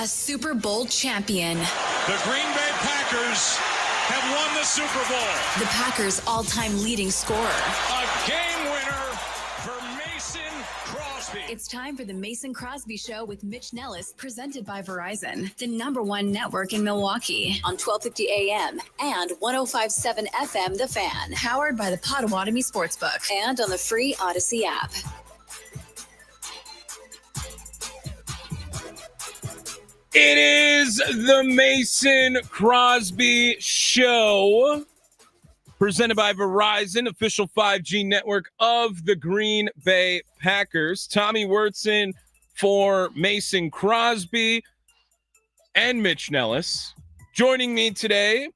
A Super Bowl champion. The Green Bay Packers have won the Super Bowl. The Packers' all-time leading scorer. A game winner for Mason Crosby. It's time for the Mason Crosby Show with Mitch Nellis, presented by Verizon, the #1 network in Milwaukee, on 1250 AM and 105.7 FM The Fan, powered by the Potawatomi Sportsbook, and on the free Odyssey app. It is the Mason Crosby Show, presented by Verizon, official 5G network of the Green Bay Packers. Tommy Wurtson for Mason Crosby and Mitch Nellis. Joining me today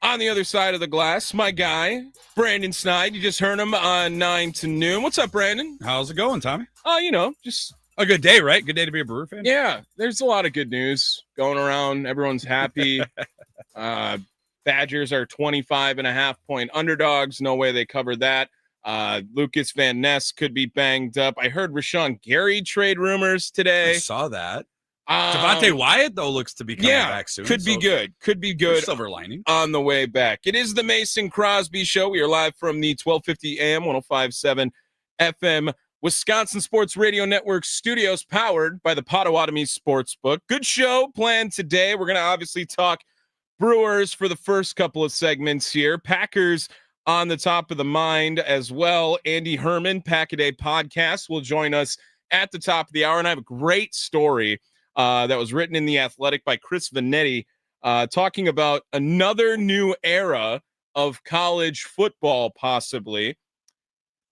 on the other side of the glass, my guy, Brandon Snide. You just heard him on 9 to noon. What's up, Brandon? How's it going, Tommy? Just a good day, right? Good day to be a Brewer fan. Yeah, there's a lot of good news going around. Everyone's happy. Badgers are 25.5-point underdogs. No way they covered that. Lucas Van Ness could be banged up. I heard Rashawn Gary trade rumors today. I saw that. Devontae Wyatt, though, looks to be coming back soon. Could be good. Could be good. Silver lining. On the way back. It is the Mason Crosby Show. We are live from the 1250 AM, 105.7 FM Wisconsin Sports Radio Network studios, powered by the Potawatomi Sportsbook. Good show planned today. We're going to obviously talk Brewers for the first couple of segments here. Packers on the top of the mind as well. Andy Herman, Pack-A-Day Podcast, will join us at the top of the hour. And I have a great story that was written in The Athletic by Chris Vanetti, talking about another new era of college football, possibly.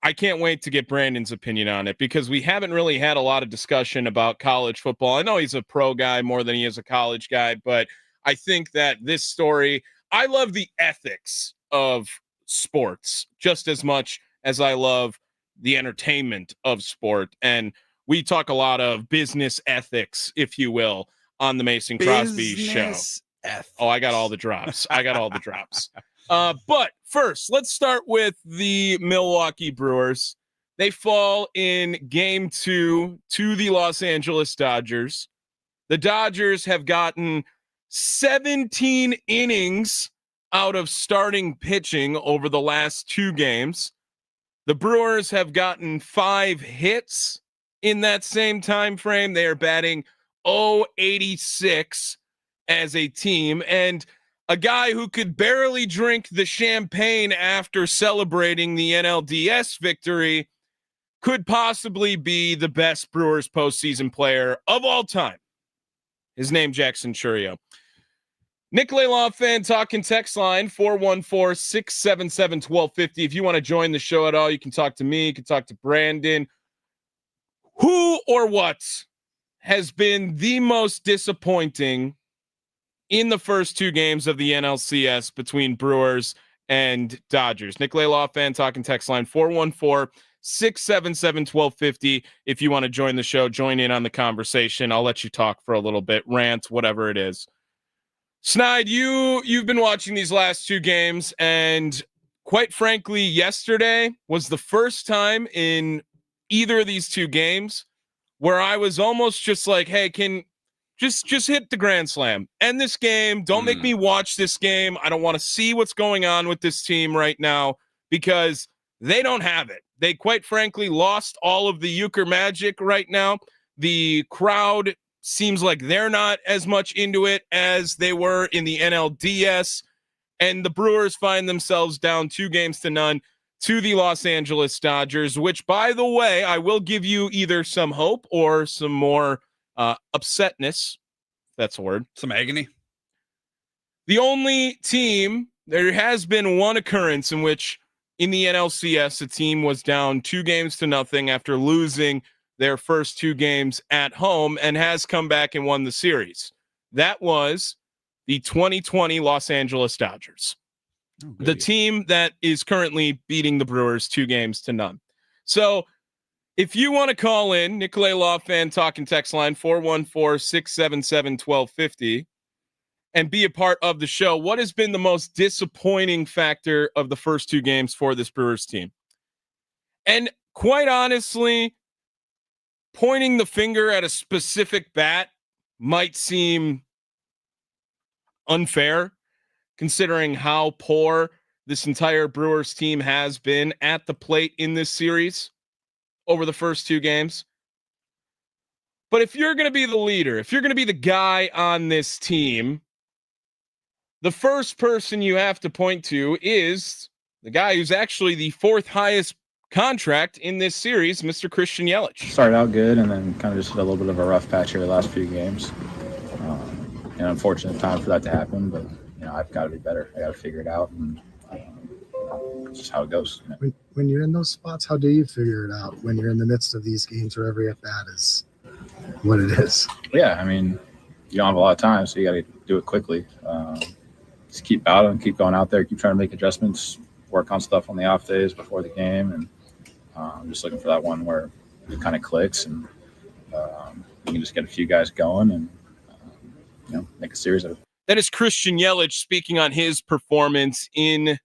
I can't wait to get Brandon's opinion on it, because we haven't really had a lot of discussion about college football. I know he's a pro guy more than he is a college guy, but I think that this story, I love the ethics of sports just as much as I love the entertainment of sport. And we talk a lot of business ethics, if you will, on the Mason Crosby Show. Ethics. Oh, I got all the drops. But first, let's start with the Milwaukee Brewers. They fall in Game 2 to the Los Angeles Dodgers. The Dodgers have gotten 17 innings out of starting pitching over the last 2 games. The Brewers have gotten 5 hits in that same time frame. They are batting .086 as a team, and a guy who could barely drink the champagne after celebrating the NLDS victory could possibly be the best Brewers postseason player of all time. His name, Jackson Chourio. Nicolay Law Fan talking text line 414-677-1250. If you want to join the show at all, you can talk to me. You can talk to Brandon. Who or what has been the most disappointing in the first 2 games of the NLCS between Brewers and Dodgers? Nicolay Law Fan talking text line 414-677-1250. If you want to join the show, join in on the conversation. I'll let you talk for a little bit, rant, whatever it is. Snide, you've been watching these last 2 games, and quite frankly, yesterday was the first time in either of these 2 games where I was almost just like, hey, just hit the grand slam. End this game. Don't make me watch this game. I don't want to see what's going on with this team right now, because they don't have it. They quite frankly lost all of the euchre magic right now. The crowd seems like they're not as much into it as they were in the NLDS, and the Brewers find themselves down 2-0 to the Los Angeles Dodgers, which, by the way, I will give you either some hope or some more upsetness. That's a word. Some agony. The only team, there has been one occurrence in which in the NLCS, a team was down 2-0 after losing their first 2 games at home and has come back and won the series. That was the 2020 Los Angeles Dodgers, the team that is currently beating the Brewers 2-0. So if you want to call in, Nicolay Law Fan talking text line 414-677-1250 and be a part of the show. What has been the most disappointing factor of the first 2 games for this Brewers team? And quite honestly, pointing the finger at a specific bat might seem unfair considering how poor this entire Brewers team has been at the plate in this series over the first 2 games. But if you're going to be the leader, if you're going to be the guy on this team, the first person you have to point to is the guy who's actually the 4th highest contract in this series, Mr. Christian Yelich. Started out good and then kind of just hit a little bit of a rough patch here the last few games. Unfortunate time for that to happen, but I've got to be better. I got to figure it out, and it's just how it goes. When you're in those spots, how do you figure it out? When you're in the midst of these games where every at-bat is what it is? Yeah, I mean, you don't have a lot of time, so you got to do it quickly. Just keep battling, keep going out there, keep trying to make adjustments, work on stuff on the off days before the game, and I'm just looking for that one where it kind of clicks and you can just get a few guys going and make a series of it. That is Christian Yelich speaking on his performance in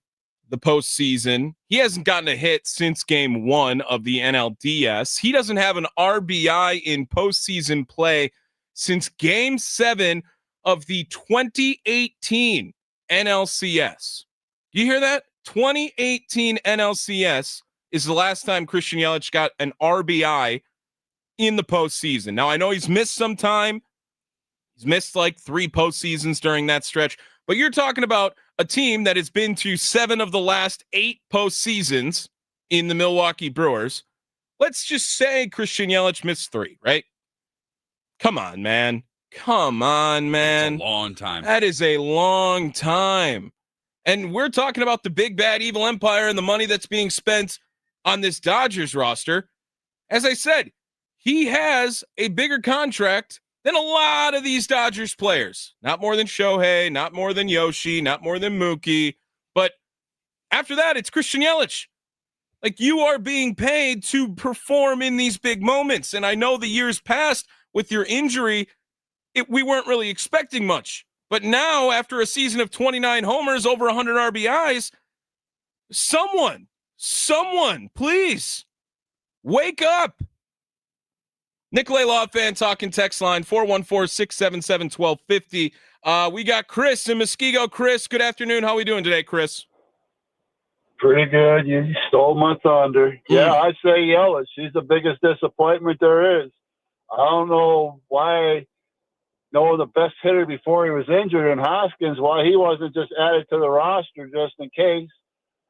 the postseason. He hasn't gotten a hit since game 1 of the NLDS. He doesn't have an RBI in postseason play since game 7 of the 2018 NLCS. Do you hear that? 2018 NLCS is the last time Christian Yelich got an RBI in the postseason. Now, I know he's missed some time. He's missed like 3 postseasons during that stretch. But you're talking about a team that has been to 7 of the last 8 postseasons in the Milwaukee Brewers. Let's just say Christian Yelich missed 3, right? Come on, man. Come on, man. That's a long time. That is a long time. And we're talking about the big, bad, evil empire and the money that's being spent on this Dodgers roster. As I said, he has a bigger contract than a lot of these Dodgers players. Not more than Shohei, not more than Yoshi, not more than Mookie. But after that, it's Christian Yelich. Like, you are being paid to perform in these big moments. And I know the years past with your injury, we weren't really expecting much. But now, after a season of 29 homers, over 100 RBIs, someone, please, wake up. Nicolay Law Fan talking text line 414-677-1250. We got Chris in Muskego. Chris, good afternoon. How are we doing today, Chris? Pretty good. You stole my thunder. Yeah, I say Yelich. He's the biggest disappointment there is. I don't know why the best hitter before he was injured in Hoskins, why he wasn't just added to the roster just in case.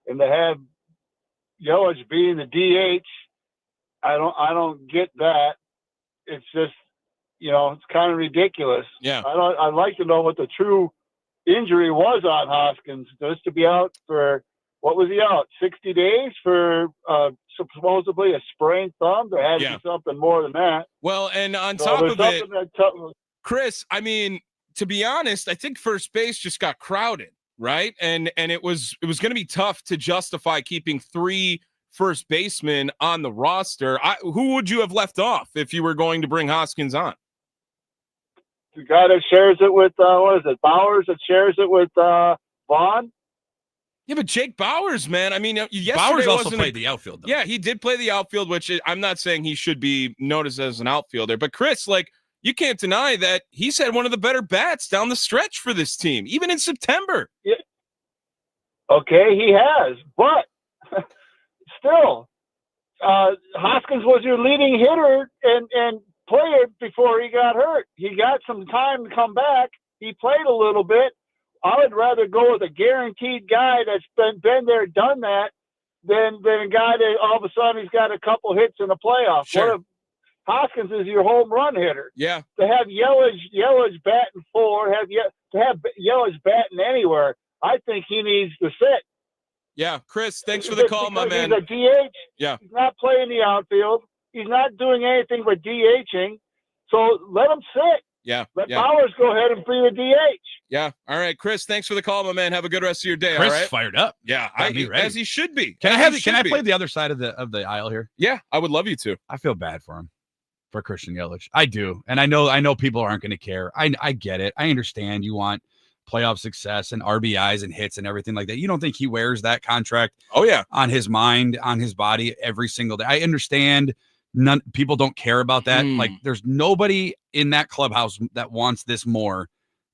And to have Yelich being the DH, I don't get that. It's just, it's kind of ridiculous. Yeah. I'd like to know what the true injury was on Hoskins. Just to be out for, what was he out? 60 days for supposedly a sprained thumb? There had to be something more than that. Well, and on top of it, Chris, I mean, to be honest, I think first base just got crowded, right? And it was going to be tough to justify keeping 3 first baseman on the roster. Who would you have left off if you were going to bring Hoskins on? The guy that shares it with, what is it, Bowers, that shares it with Vaughn? Yeah, but Jake Bowers, man. I mean, yesterday Bowers also played the outfield, though. Yeah, he did play the outfield, which I'm not saying he should be noticed as an outfielder. But Chris, you can't deny that he's had one of the better bats down the stretch for this team, even in September. Yeah. Okay, he has, but still, Hoskins was your leading hitter and player before he got hurt. He got some time to come back. He played a little bit. I would rather go with a guaranteed guy that's been there, done that, than a guy that all of a sudden he's got a couple hits in the playoffs. Sure. What if Hoskins is your home run hitter? Yeah. To have Yelich batting 4, to have Yelich batting anywhere, I think he needs to sit. Yeah, Chris, thanks for the call, my man. He's a DH. Yeah. He's not playing the outfield. He's not doing anything but DHing. So let him sit. Yeah. Let Bowers go ahead and be the DH. Yeah. All right, Chris, thanks for the call, my man. Have a good rest of your day. Chris all right. Fired up. Yeah, as he should be. Can I play the other side of the aisle here? Yeah, I would love you to. I feel bad for him, for Christian Yelich. I do, and I know people aren't going to care. I get it. I understand you want playoff success and RBIs and hits and everything like that. You don't think he wears that contract? Oh yeah, on his mind, on his body every single day. I understand People don't care about that. Like, there's nobody in that clubhouse that wants this more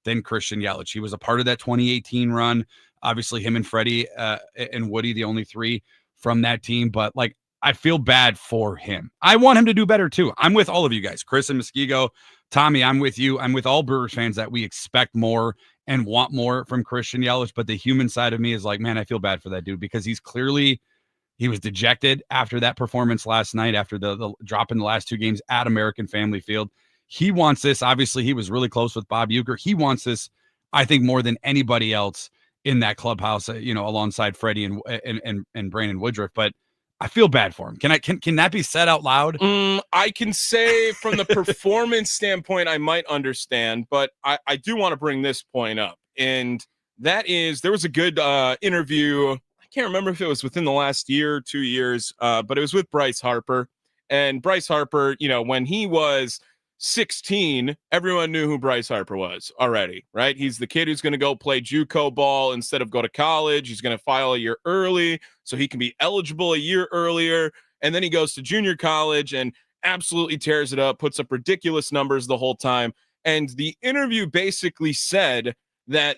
than Christian Yelich. He was a part of that 2018 run. Obviously, him and Freddie and Woody, the only three from that team. But like, I feel bad for him. I want him to do better too. I'm with all of you guys, Chris and Muskego, Tommy. I'm with you. I'm with all Brewers fans that we expect more and want more from Christian Yelich. But the human side of me is like, man, I feel bad for that dude, because he was dejected after that performance last night, after the drop in the last two games at American Family Field. He wants this. Obviously, he was really close with Bob Uecker. He wants this, I think, more than anybody else in that clubhouse, alongside Freddie and Brandon Woodruff. But I feel bad for him. Can that be said out loud? I can say from the performance standpoint, I might understand, but I do want to bring this point up. And that is, there was a good interview. I can't remember if it was within the last year, 2 years, but it was with Bryce Harper. And Bryce Harper, when he was 16, everyone knew who Bryce Harper was already, right? He's the kid who's going to go play JUCO ball instead of go to college. He's going to file a year early so he can be eligible a year earlier. And then he goes to junior college and absolutely tears it up, puts up ridiculous numbers the whole time. And the interview basically said that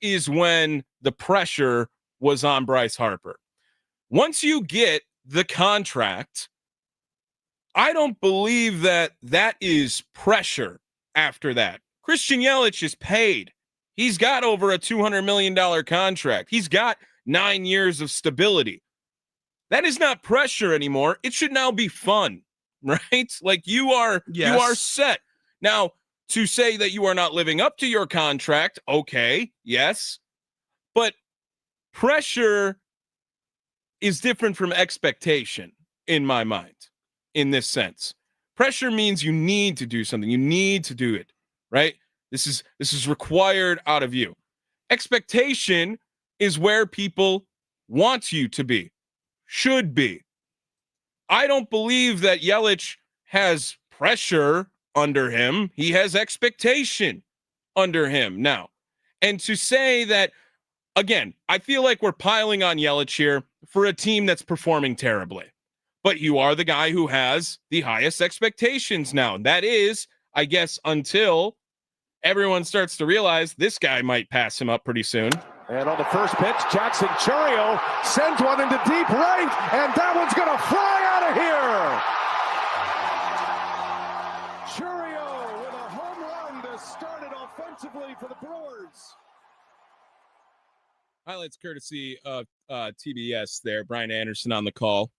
is when the pressure was on Bryce Harper. Once you get the contract, I don't believe that is pressure after that. Christian Yelich is paid. He's got over a $200 million contract. He's got 9 years of stability. That is not pressure anymore. It should now be fun, right? Like, you are set. Now, to say that you are not living up to your contract, okay, yes. But pressure is different from expectation in my mind. In this sense, pressure means you need to do something. You need to do it, right? This is required out of you. Expectation is where people want you to be, should be. I don't believe that Yelich has pressure under him. He has expectation under him now. And to say that, again, I feel like we're piling on Yelich here for a team that's performing terribly. But you are the guy who has the highest expectations now. That is, I guess, until everyone starts to realize this guy might pass him up pretty soon. And on the first pitch, Jackson Chourio sends one into deep right, and that one's going to fly out of here. Chourio with a home run to start it offensively for the Brewers. Highlights courtesy of TBS there. Brian Anderson on the call.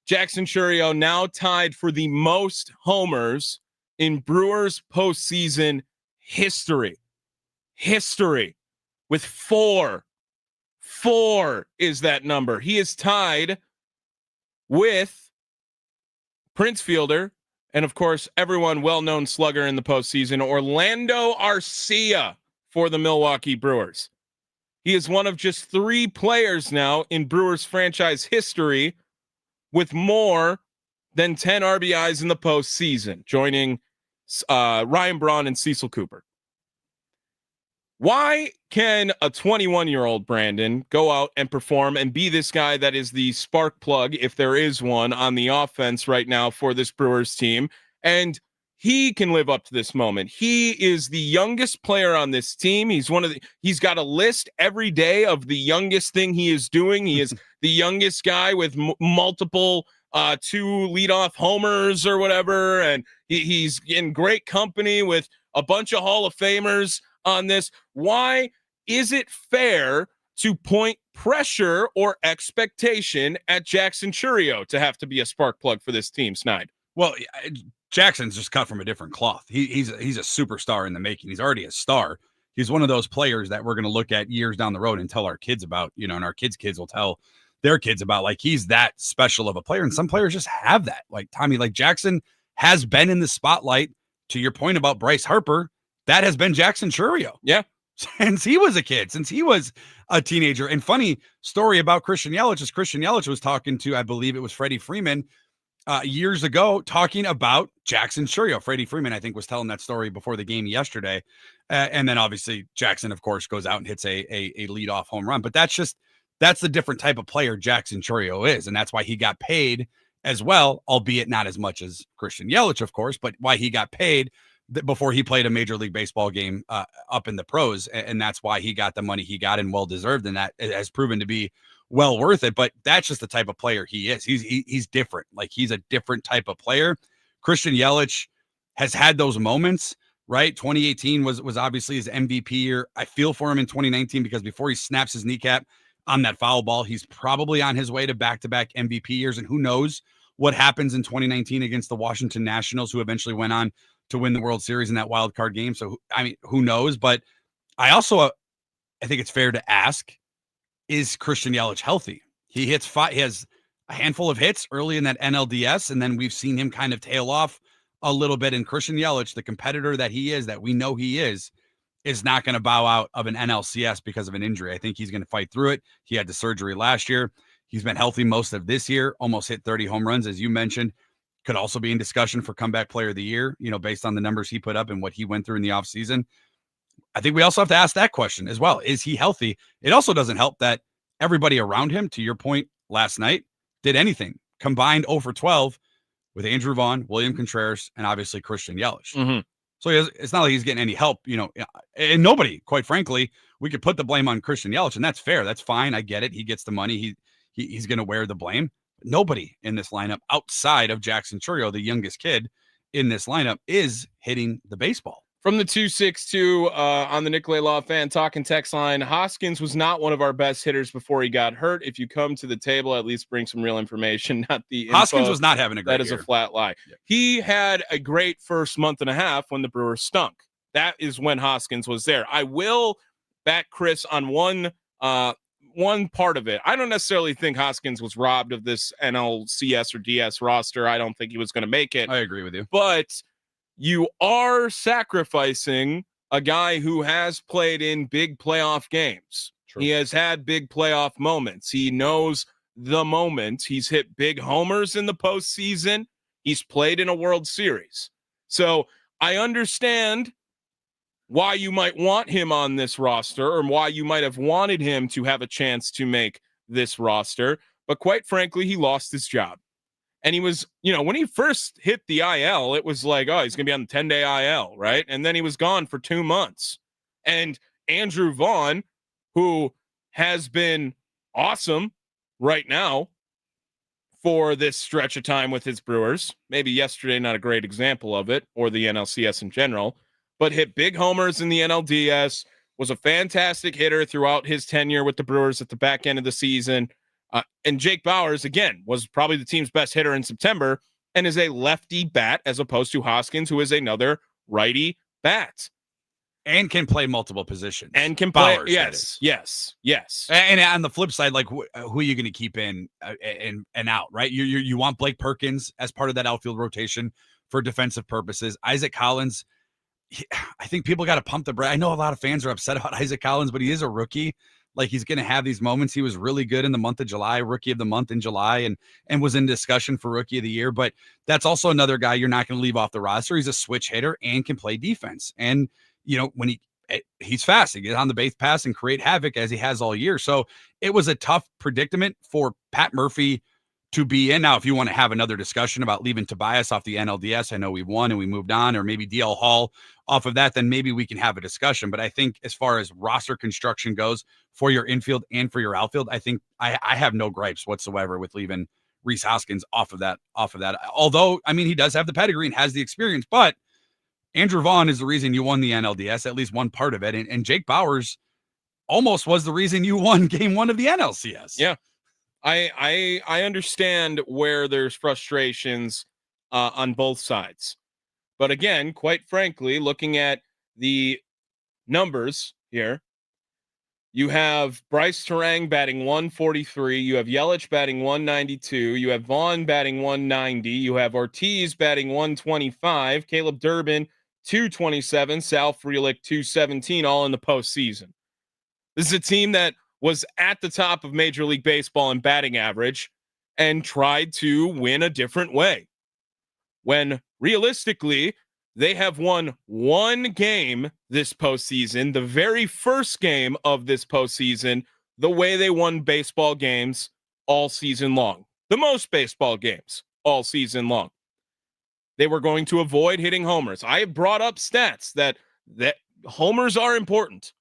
Jackson Chourio now tied for the most homers in Brewers postseason history. With 4. 4 is that number. He is tied with Prince Fielder and, of course, everyone well-known slugger in the postseason, Orlando Arcia for the Milwaukee Brewers. He is one of just 3 players now in Brewers franchise history with more than 10 RBIs in the postseason, joining Ryan Braun and Cecil Cooper. Why can a 21-year-old Brandon go out and perform and be this guy that is the spark plug, if there is one, on the offense right now for this Brewers team, and he can live up to this moment? He is the youngest player on this team. He's got a list every day of the youngest thing he is doing. He is the youngest guy with multiple 2 leadoff homers or whatever, and he's in great company with a bunch of Hall of Famers on this. Why is it fair to point pressure or expectation at Jackson Chourio to have to be a spark plug for this team, Snide? Well, Jackson's just cut from a different cloth. He's a superstar in the making. He's already a star. He's one of those players that we're going to look at years down the road and tell our kids about, and our kids' kids will tell their kids about. Like, he's that special of a player. And some players just have that. Like, Tommy, like Jackson has been in the spotlight. To your point about Bryce Harper, that has been Jackson Chourio. Yeah. Since he was a kid, since he was a teenager. And funny story about Christian Yelich is Christian Yelich was talking to, I believe it was Freddie Freeman, years ago, talking about Jackson Chourio. Freddie Freeman, I think, was telling that story before the game yesterday. And then obviously Jackson, of course, goes out and hits a leadoff home run. But that's the different type of player Jackson Chourio is. And that's why he got paid as well, albeit not as much as Christian Yelich, of course, but why he got paid before he played a Major League Baseball game up in the pros. And that's why he got the money he got, and well-deserved. And that has proven to be well worth it. But that's just the type of player he is. He's different. Like, he's a different type of player. Christian Yelich has had those moments, right? 2018 was obviously his MVP year. I feel for him in 2019 because before he snaps his kneecap on that foul ball, he's probably on his way to back-to-back MVP years. And who knows what happens in 2019 against the Washington Nationals, who eventually went on to win the World Series in that wild card game. So, I mean, who knows? But I also, I think it's fair to ask, is Christian Yelich healthy? He has a handful of hits early in that NLDS, and then we've seen him kind of tail off a little bit. And Christian Yelich, the competitor that he is, that we know he is not going to bow out of an NLCS because of an injury. I think he's going to fight through it. He had the surgery last year. He's been healthy most of this year, almost hit 30 home runs, as you mentioned. Could also be in discussion for comeback player of the year, based on the numbers he put up and what he went through in the offseason. I think we also have to ask that question as well. Is he healthy? It also doesn't help that everybody around him, to your point last night, did anything. Combined 0 for 12 with Andrew Vaughn, William Contreras, and obviously Christian Yelich. Mm-hmm. So it's not like he's getting any help, and nobody, quite frankly. We could put the blame on Christian Yelich, and that's fair. That's fine. I get it. He gets the money. He's going to wear the blame. Nobody in this lineup outside of Jackson Chourio, the youngest kid in this lineup, is hitting the baseball. From the 262 on the Nicolay Law Fan Talking text line, Hoskins was not one of our best hitters before he got hurt. If you come to the table, at least bring some real information, not the info. Hoskins was not having a great year. That is year. A flat lie. Yeah. He had a great first month and a half when the Brewers stunk. That is when Hoskins was there. I will back Chris on one part of it. I don't necessarily think Hoskins was robbed of this NLCS or DS roster. I don't think he was going to make it. I agree with you. But you are sacrificing a guy who has played in big playoff games. True. He has had big playoff moments. He knows the moment. He's hit big homers in the postseason. He's played in a World Series. So I understand why you might want him on this roster, or why you might have wanted him to have a chance to make this roster. But quite frankly, he lost his job. And he was, when he first hit the IL, it was like, oh, he's going to be on the 10-day IL, right? And then he was gone for 2 months. And Andrew Vaughn, who has been awesome right now for this stretch of time with his Brewers, maybe yesterday, not a great example of it, or the NLCS in general, but hit big homers in the NLDS, was a fantastic hitter throughout his tenure with the Brewers at the back end of the season. And Jake Bauers, again, was probably the team's best hitter in September and is a lefty bat as opposed to Hoskins, who is another righty bat. And can play multiple positions. And can play, Bauers, yes. And on the flip side, like, who are you going to keep in and out, right? You want Blake Perkins as part of that outfield rotation for defensive purposes. Isaac Collins, I think people got to pump the brakes. I know a lot of fans are upset about Isaac Collins, but he is a rookie. Like, he's going to have these moments. He was really good in the month of July, rookie of the month in July, and was in discussion for rookie of the year. But that's also another guy you're not going to leave off the roster. He's a switch hitter and can play defense. And, when he's fast, he gets on the base pass and create havoc as he has all year. So it was a tough predicament for Pat Murphy to be in. Now, if you want to have another discussion about leaving Tobias off the NLDS, I know we won and we moved on, or maybe DL Hall off of that, then maybe we can have a discussion. But I think as far as roster construction goes for your infield and for your outfield, I think I have no gripes whatsoever with leaving Rhys Hoskins off of that. Although, I mean, he does have the pedigree and has the experience, but Andrew Vaughn is the reason you won the NLDS, at least one part of it. And Jake Bauers almost was the reason you won game 1 of the NLCS. Yeah. I understand where there's frustrations on both sides. But again, quite frankly, looking at the numbers here, you have Bryce Terang batting 143. You have Yelich batting 192. You have Vaughn batting 190. You have Ortiz batting 125. Caleb Durbin, 227. Sal Frelick, 217, all in the postseason. This is a team that was at the top of Major League Baseball in batting average and tried to win a different way. When realistically, they have won one game this postseason, the very first game of this postseason, the way they won baseball games all season long. The most baseball games all season long. They were going to avoid hitting homers. I brought up stats that homers are important.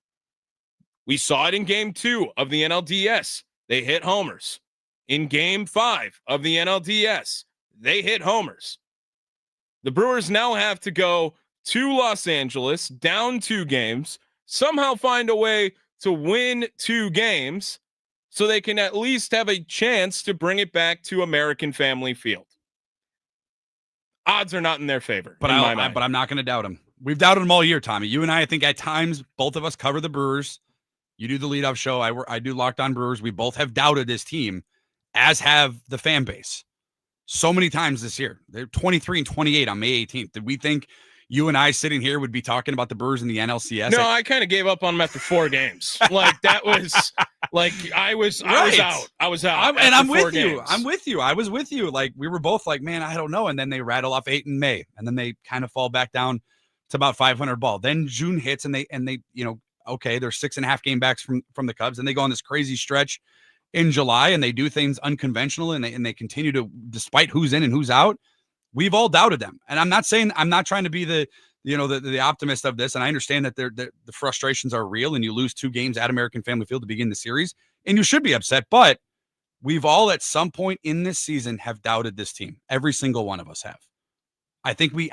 We saw it in game 2 of the NLDS. They hit homers. In game 5 of the NLDS, they hit homers. The Brewers now have to go to Los Angeles, down 2 games, somehow find a way to win 2 games so they can at least have a chance to bring it back to American Family Field. Odds are not in their favor, but I'm not going to doubt them. We've doubted them all year, Tommy. You and I think at times, both of us cover the Brewers. You do the leadoff show. I do Locked On Brewers. We both have doubted this team, as have the fan base. So many times this year. They're 23-28 on May 18th. Did we think you and I sitting here would be talking about the Brewers in the NLCS? No, I kind of gave up on them after 4 games. Like that was like I was out. I was out. I'm with you. I'm with you. I was with you. Like we were both like, man, I don't know. And then they rattle off 8 in May, and then they kind of fall back down to about 500 ball. Then June hits, and they okay, they're 6.5 game backs from the Cubs, and they go on this crazy stretch in July, and they do things unconventional, and they continue to, despite who's in and who's out. We've all doubted them, and I'm not trying to be the optimist of this, and I understand that the frustrations are real, and you lose 2 games at American Family Field to begin the series, and you should be upset. But we've all at some point in this season have doubted this team. Every single one of us have. I think we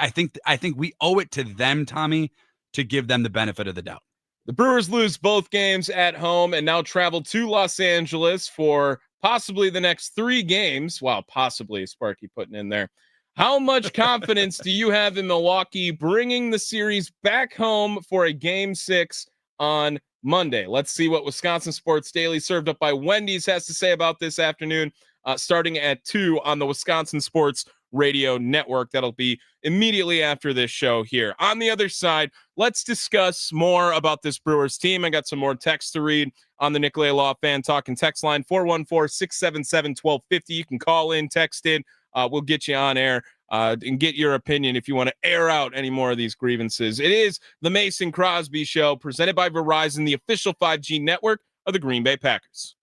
owe it to them, Tommy, to give them the benefit of the doubt. The Brewers lose both games at home and now travel to Los Angeles for possibly the next 3 games. Wow, possibly, Sparky putting in there. How much confidence do you have in Milwaukee bringing the series back home for a game 6 on Monday? Let's see what Wisconsin Sports Daily, served up by Wendy's, has to say about this afternoon, starting at 2 on the Wisconsin Sports Radio Network. That'll be immediately after this show here. On the other side, let's discuss more about this Brewers team. I got some more text to read on the Nicolay Law Fan Talking text line, 414-677-1250. You can call in, text in. We'll get you on air and get your opinion if you want to air out any more of these grievances. It is the Mason Crosby Show, presented by Verizon, the official 5G network of the Green Bay Packers.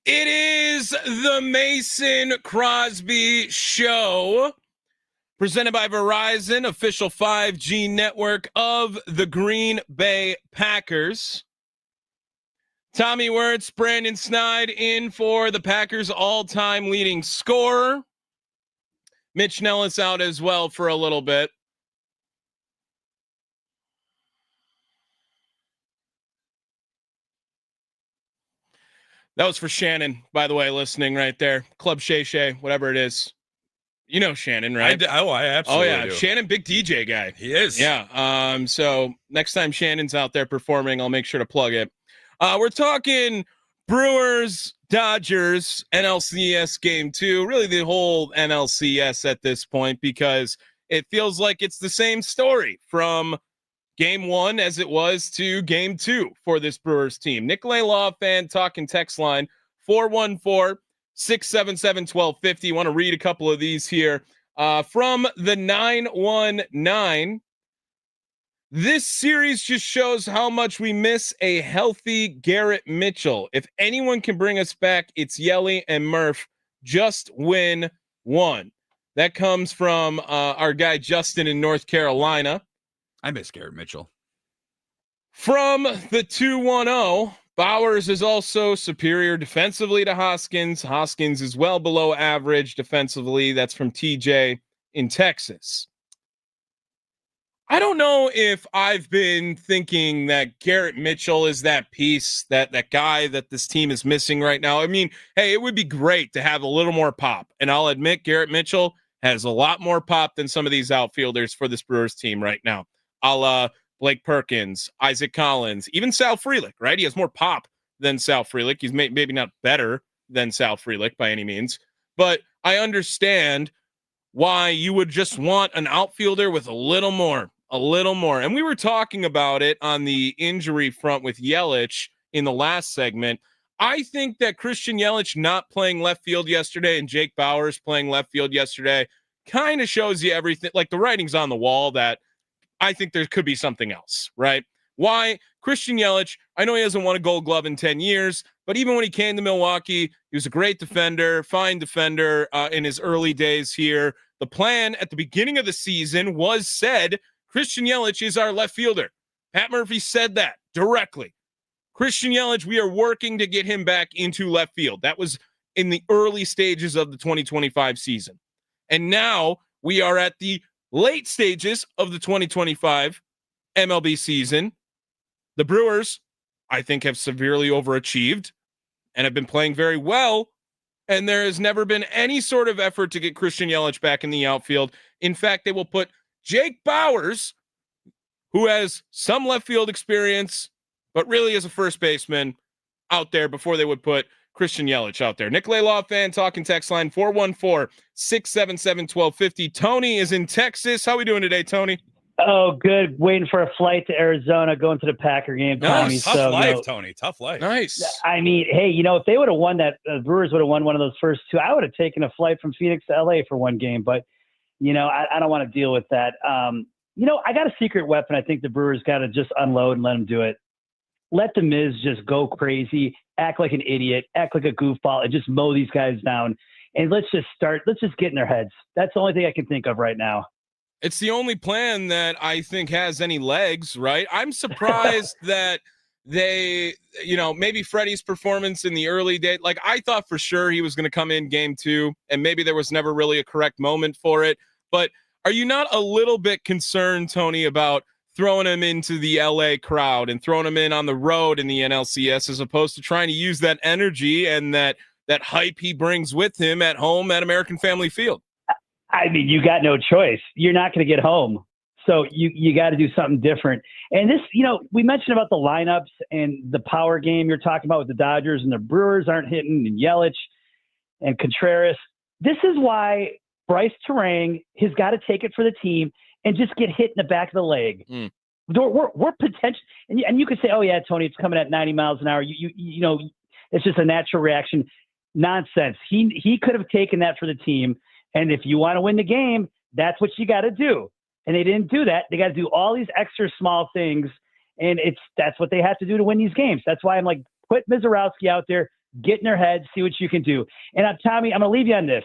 It is the Mason Crosby Show, presented by Verizon, official 5G network of the Green Bay Packers. Tommy Wirtz, Brandon Snide in for the Packers' all-time leading scorer. Mitch Nellis out as well for a little bit. That was for Shannon, by the way, listening right there. Club Shay Shay, whatever it is. You know Shannon, right? I absolutely do. Shannon, big DJ guy. He is. Yeah. So next time Shannon's out there performing, I'll make sure to plug it. We're talking Brewers, Dodgers, NLCS Game 2, really the whole NLCS at this point, because it feels like it's the same story from Game 1 as it was to Game 2 for this Brewers team. Nikolay Law fan talking text line 414-677-1250. Want to read a couple of these here from the 919. This series just shows how much we miss a healthy Garrett Mitchell. If anyone can bring us back, it's Yelly and Murph. Just win one. That comes from our guy Justin in North Carolina. I miss Garrett Mitchell. From the 210, Bowers is also superior defensively to Hoskins. Hoskins is well below average defensively. That's from TJ in Texas. I don't know if I've been thinking that Garrett Mitchell is that piece, that guy that this team is missing right now. I mean, hey, it would be great to have a little more pop. And I'll admit Garrett Mitchell has a lot more pop than some of these outfielders for this Brewers team right now. A la Blake Perkins, Isaac Collins, even Sal Frelick, right? He has more pop than Sal Frelick. He's maybe not better than Sal Frelick by any means. But I understand why you would just want an outfielder with a little more. And we were talking about it on the injury front with Yelich in the last segment. I think that Christian Yelich not playing left field yesterday and Jake Bowers playing left field yesterday kind of shows you everything. Like the writing's on the wall that I think there could be something else, right? Why? Christian Yelich, I know he hasn't won a Gold Glove in 10 years, but even when he came to Milwaukee, he was a great defender, fine defender in his early days here. The plan at the beginning of the season was said, Christian Yelich is our left fielder. Pat Murphy said that directly. Christian Yelich, we are working to get him back into left field. That was in the early stages of the 2025 season. And now we are at the late stages of the 2025 MLB season. The Brewers, I think, have severely overachieved and have been playing very well. And there has never been any sort of effort to get Christian Yelich back in the outfield. In fact, they will put Jake Bowers, who has some left field experience, but really is a first baseman, out there before they would put Christian Yelich out there. Nikolay Law fan talking text line 414-677-1250. Tony is in Texas. How are we doing today, Tony? Oh, good. Waiting for a flight to Arizona, going to the Packer game. Tony. Tough life, Tony. Tough life. Nice. I mean, hey, if they would have won that, the Brewers would have won one of those first two. I would have taken a flight from Phoenix to LA for one game, but I don't want to deal with that. I got a secret weapon. I think the Brewers got to just unload and let them do it. Let the Miz just go crazy, act like an idiot, act like a goofball, and just mow these guys down. And let's just get in their heads. That's the only thing I can think of right now. It's the only plan that I think has any legs, right? I'm surprised that they, maybe Freddie's performance in the early days, like I thought for sure he was going to come in game 2, and maybe there was never really a correct moment for it. But are you not a little bit concerned, Tony, about throwing him into the LA crowd and throwing him in on the road in the NLCS as opposed to trying to use that energy and that hype he brings with him at home at American Family Field? I mean, you got no choice. You're not going to get home. So you got to do something different. And this, we mentioned about the lineups and the power game you're talking about with the Dodgers, and the Brewers aren't hitting, and Yelich and Contreras. This is why Bryce Terang has got to take it for the team and just get hit in the back of the leg. We're potential, and you could say, oh yeah, Tony, it's coming at 90 miles an hour. It's just a natural reaction. Nonsense. He could have taken that for the team. And if you want to win the game, that's what you got to do. And they didn't do that. They got to do all these extra small things. And that's what they have to do to win these games. That's why I'm like, put Mizorowski out there, get in their head, see what you can do. And Tommy, I'm going to leave you on this.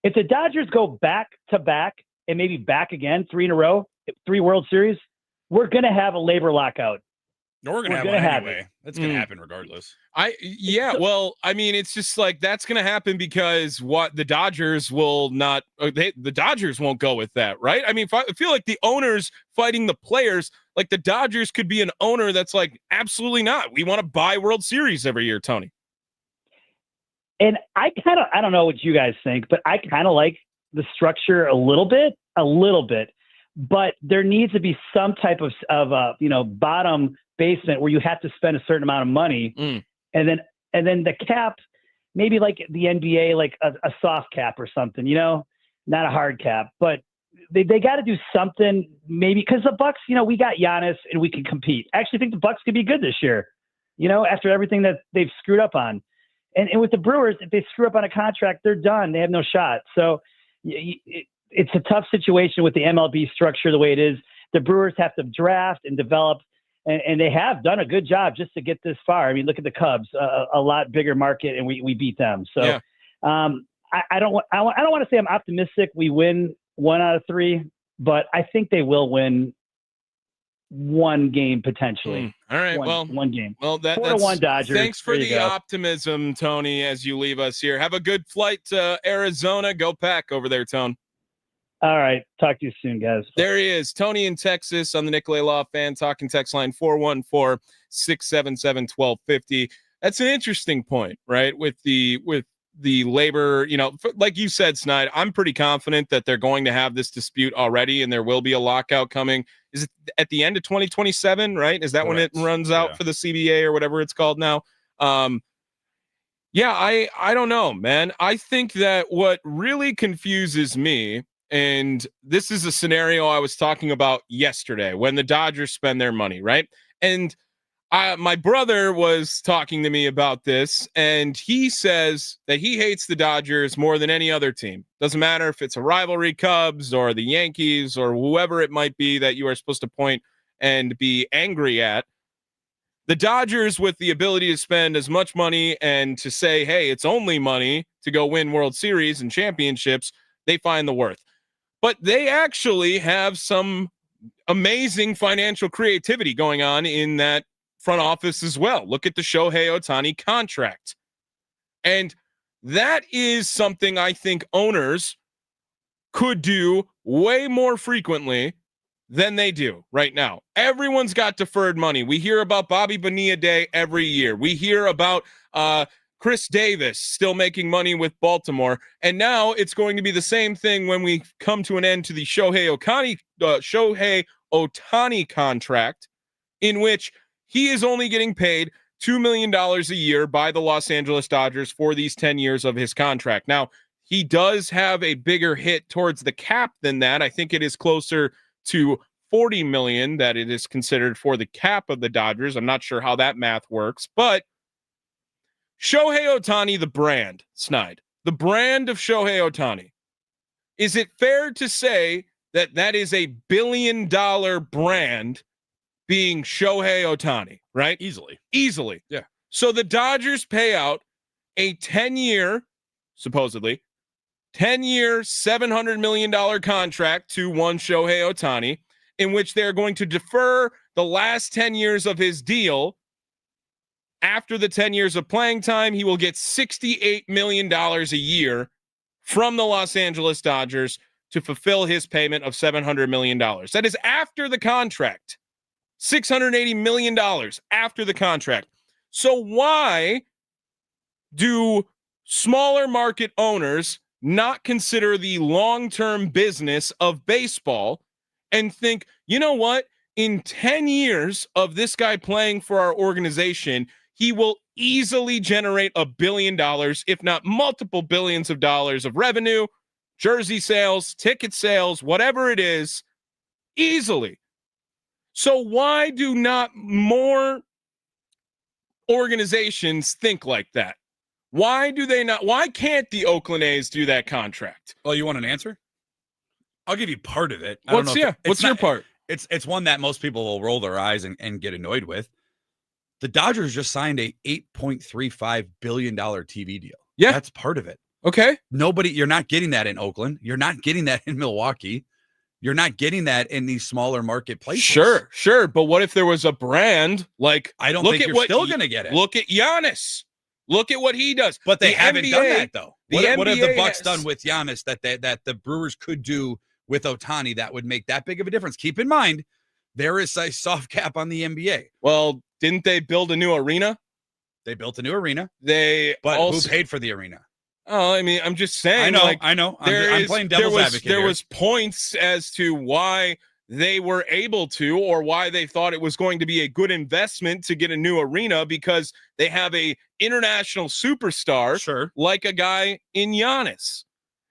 If the Dodgers go back to back and maybe back again 3 in a row, 3 World Series, we're going to have a labor lockout. No, we're going to have one anyway. That's going to happen regardless. Well, I mean, it's just like that's going to happen because the Dodgers will not. The Dodgers won't go with that, right? I mean, I feel like the owners fighting the players, like the Dodgers could be an owner that's like, absolutely not. We want to buy World Series every year, Tony. And I don't know what you guys think, but I kind of like the structure a little bit, but there needs to be some type of bottom basement where you have to spend a certain amount of money. And then the cap, maybe like the NBA, like a soft cap or something, not a hard cap, but they got to do something maybe because the Bucks, we got Giannis and we can compete. I actually think the Bucks could be good this year, after everything that they've screwed up on. And with the Brewers, if they screw up on a contract, they're done. They have no shot. So it's a tough situation with the MLB structure the way it is. The Brewers have to draft and develop, and they have done a good job just to get this far. I mean, look at the Cubs, a lot bigger market, and we beat them. So yeah. I don't want to say I'm optimistic we win 1 out of 3, but I think they will win 1 game potentially. All right. One game. Well, that's 4-1 Dodgers. Thanks for the optimism, Tony, as you leave us here. Have a good flight to Arizona. Go Pack over there, Tone. All right. Talk to you soon, guys. There he is, Tony in Texas on the Nicolay Law Fan Talking text line 414-677-1250. That's an interesting point, right? With the labor, like you said, Snide, I'm pretty confident that they're going to have this dispute already and there will be a lockout coming. Is it at the end of 2027, right? Is that Correct. when it runs out for the CBA or whatever it's called now? I don't know, man. I think that what really confuses me, and this is a scenario I was talking about yesterday when the Dodgers spend their money, right? And my brother was talking to me about this, and he says that he hates the Dodgers more than any other team. Doesn't matter if it's a rivalry, Cubs or the Yankees or whoever it might be that you are supposed to point and be angry at. The Dodgers, with the ability to spend as much money and to say, hey, it's only money to go win World Series and championships, they find the worth. But they actually have some amazing financial creativity going on in that front office as well. Look at the Shohei Ohtani contract. And that is something I think owners could do way more frequently than they do right now. Everyone's got deferred money. We hear about Bobby Bonilla Day every year. We hear about Chris Davis still making money with Baltimore. And now it's going to be the same thing when we come to an end to the Shohei Ohtani contract, in which he is only getting paid $2 million a year by the Los Angeles Dodgers for these 10 years of his contract. Now, he does have a bigger hit towards the cap than that. I think it is closer to $40 million that it is considered for the cap of the Dodgers. I'm not sure how that math works, but Shohei Ohtani, the brand, Snide, the brand of Shohei Ohtani. Is it fair to say that that is a $1 billion brand being Shohei Ohtani, right? Easily. Yeah. So the Dodgers pay out a 10-year, supposedly, 10-year, $700 million contract to one Shohei Ohtani, in which they're going to defer the last 10 years of his deal. After the 10 years of playing time, he will get $68 million a year from the Los Angeles Dodgers to fulfill his payment of $700 million. That is after the contract. $680 million after the contract. So why do smaller market owners not consider the long-term business of baseball and think, you know what? In 10 years of this guy playing for our organization, he will easily generate $1 billion, if not multiple billions of dollars of revenue, jersey sales, ticket sales, whatever it is, easily. So why do not more organizations think like that? Why do they not? Why can't the Oakland A's do that contract? Oh, you want an answer? I'll give you part of it. What's your part? It's one that most people will roll their eyes and get annoyed with. The Dodgers just signed a $8.35 billion TV deal. Yeah. That's part of it. Okay. You're not getting that in Oakland. You're not getting that in Milwaukee. You're not getting that in these smaller market places. Sure. But what if there was a brand like, I don't think you're still going to get it. Look at Giannis. Look at what he does. But they haven't NBA, done that, though. What have the Bucks has done with Giannis that the Brewers could do with Ohtani that would make that big of a difference? Keep in mind, there is a soft cap on the NBA. Well, didn't they build a new arena? They built a new arena. But who paid for the arena? Oh, I mean, I'm just saying. I know. I'm playing devil's advocate There here. was points as to why they were able to, or why they thought it was going to be a good investment to get a new arena, because they have a international superstar, like a guy in Giannis.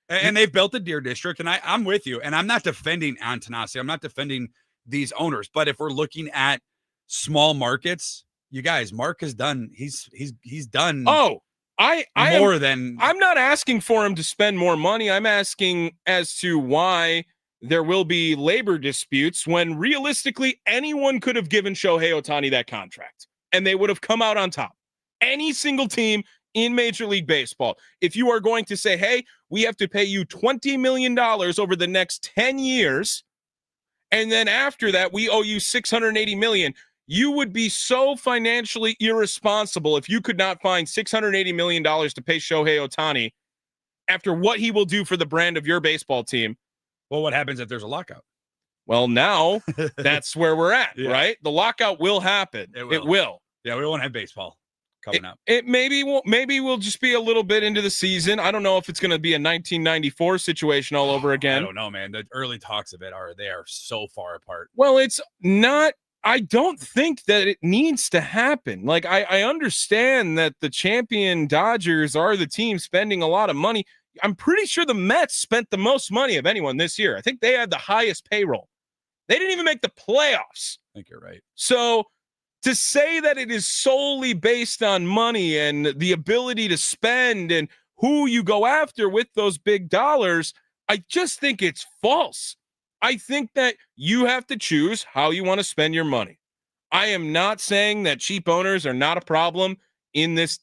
And they've built the Deer District, and I'm with you. And I'm not defending Antanasi. I'm not defending these owners. But if we're looking at small markets, you guys, Mark has done. He's done. Oh. I'm not asking for him to spend more money. I'm asking as to why there will be labor disputes when realistically anyone could have given Shohei Ohtani that contract and they would have come out on top. Any single team in Major League Baseball. If you are going to say, hey, we have to pay you $20 million over the next 10 years, and then after that, we owe you $680 million. You would be so financially irresponsible if you could not find $680 million to pay Shohei Ohtani after what he will do for the brand of your baseball team. Well, what happens if there's a lockout? Well, now that's where we're at, right? The lockout will happen. It will. Yeah, we won't have baseball coming up. It maybe we'll just be a little bit into the season. I don't know if it's going to be a 1994 situation all over again. I don't know, man. The early talks of it are so far apart. Well, it's not. I don't think that it needs to happen. Like, I understand that the champion Dodgers are the team spending a lot of money. I'm pretty sure the Mets spent the most money of anyone this year. I think they had the highest payroll. They didn't even make the playoffs. I think you're right. So to say that it is solely based on money and the ability to spend and who you go after with those big dollars, I just think it's false. I think that you have to choose how you want to spend your money. I am not saying that cheap owners are not a problem in this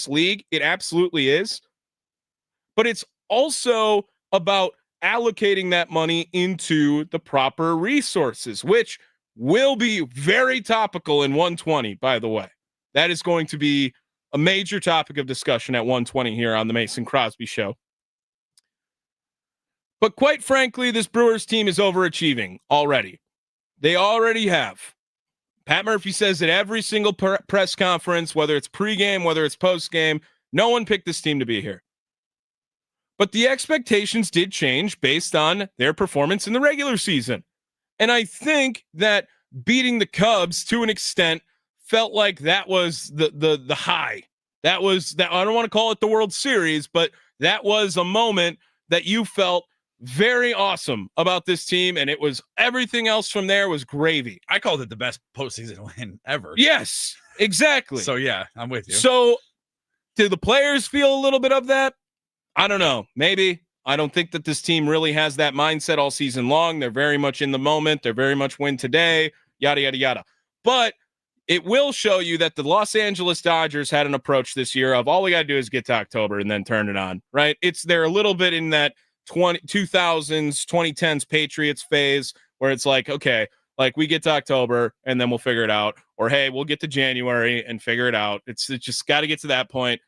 league. It absolutely is. But it's also about allocating that money into the proper resources, which will be very topical in 120, by the way. That is going to be a major topic of discussion at 120 here on the Mason Crosby Show. But quite frankly, this Brewers team is overachieving already. They already have. Pat Murphy says at every single press conference, whether it's pregame, whether it's postgame, no one picked this team to be here. But the expectations did change based on their performance in the regular season. And I think that beating the Cubs to an extent felt like that was the high. That was that. I don't want to call it the World Series, but that was a moment that you felt very awesome about this team, and it was everything else from there was gravy. I called it the best postseason win ever. Yes, exactly. So yeah, I'm with you. So do the players feel a little bit of that? I don't know. Maybe. I don't think that this team really has that mindset all season long. They're very much in the moment. They're very much win today, yada, yada, yada. But it will show you that the Los Angeles Dodgers had an approach this year of all we got to do is get to October and then turn it on, right? They're a little bit in that 2000s, 2010s Patriots phase where it's like, okay, like we get to October and then we'll figure it out. Or, hey, we'll get to January and figure it out. It's just got to get to that point.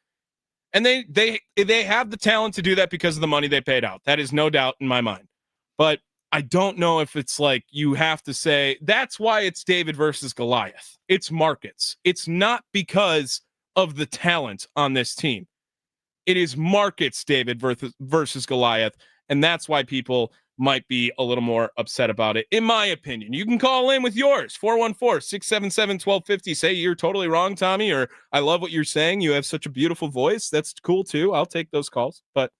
And they have the talent to do that because of the money they paid out. That is no doubt in my mind. But I don't know if it's like you have to say that's why it's David versus Goliath. It's markets. It's not because of the talent on this team. It is markets, David versus Goliath. And that's why people might be a little more upset about it, in my opinion. You can call in with yours, 414-677-1250. Say you're totally wrong, Tommy, or I love what you're saying. You have such a beautiful voice. That's cool, too. I'll take those calls. But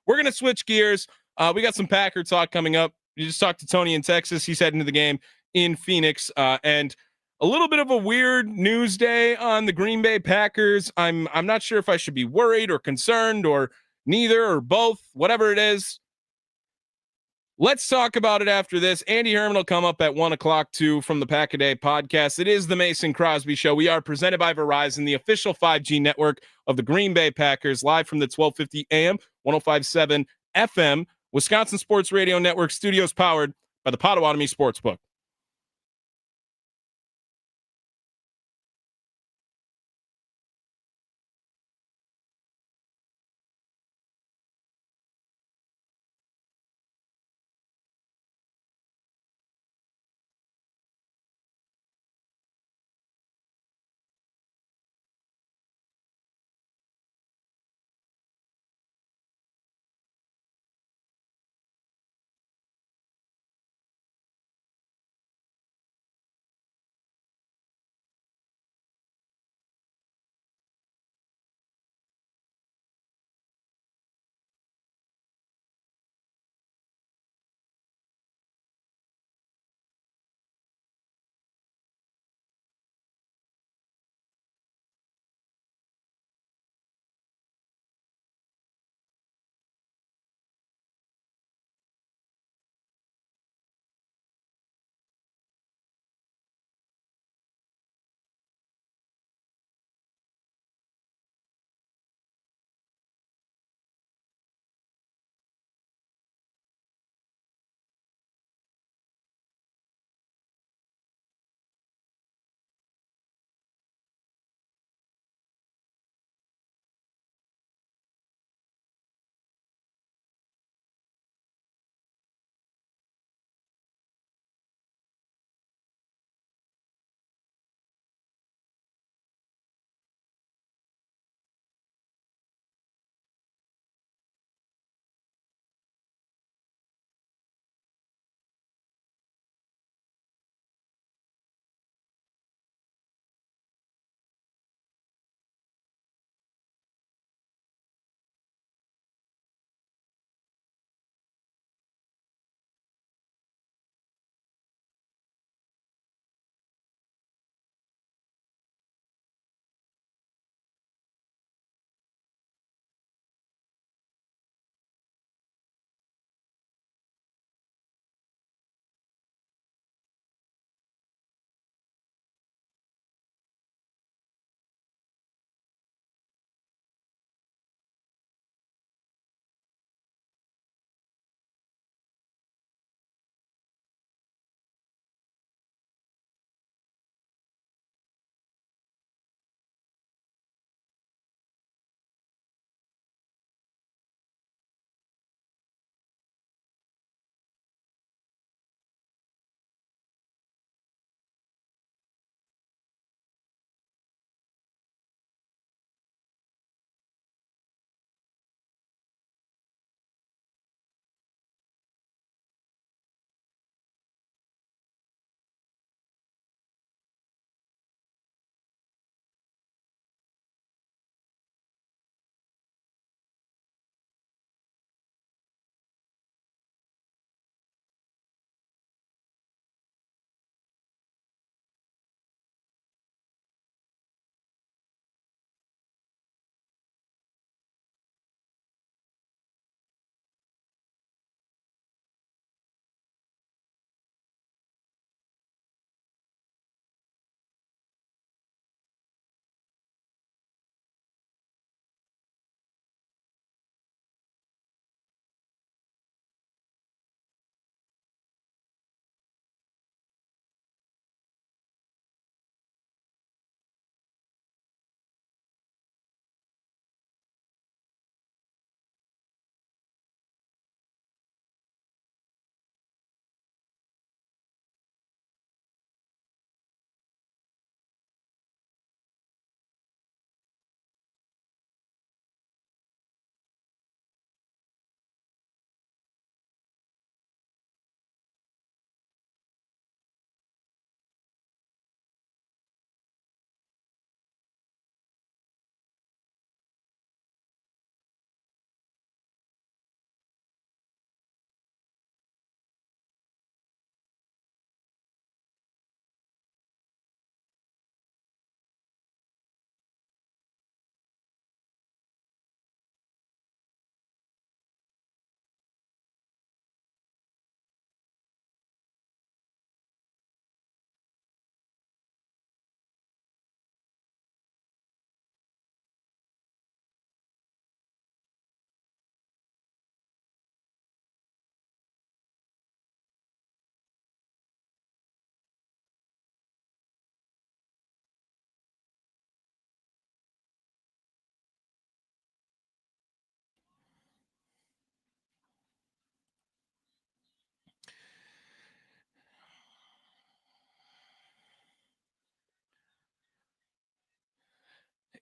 we're going to switch gears. We got some Packer talk coming up. You just talked to Tony in Texas. He's heading to the game in Phoenix. And a little bit of a weird news day on the Green Bay Packers. I'm not sure if I should be worried or concerned or neither or both, whatever it is. Let's talk about it after this. Andy Herman will come up at 1 o'clock too from the Pack a Day podcast. It is the Mason Crosby Show. We are presented by Verizon, the official 5G network of the Green Bay Packers, live from the 1250 AM, 1057 FM, Wisconsin Sports Radio Network studios, powered by the Potawatomi Sportsbook.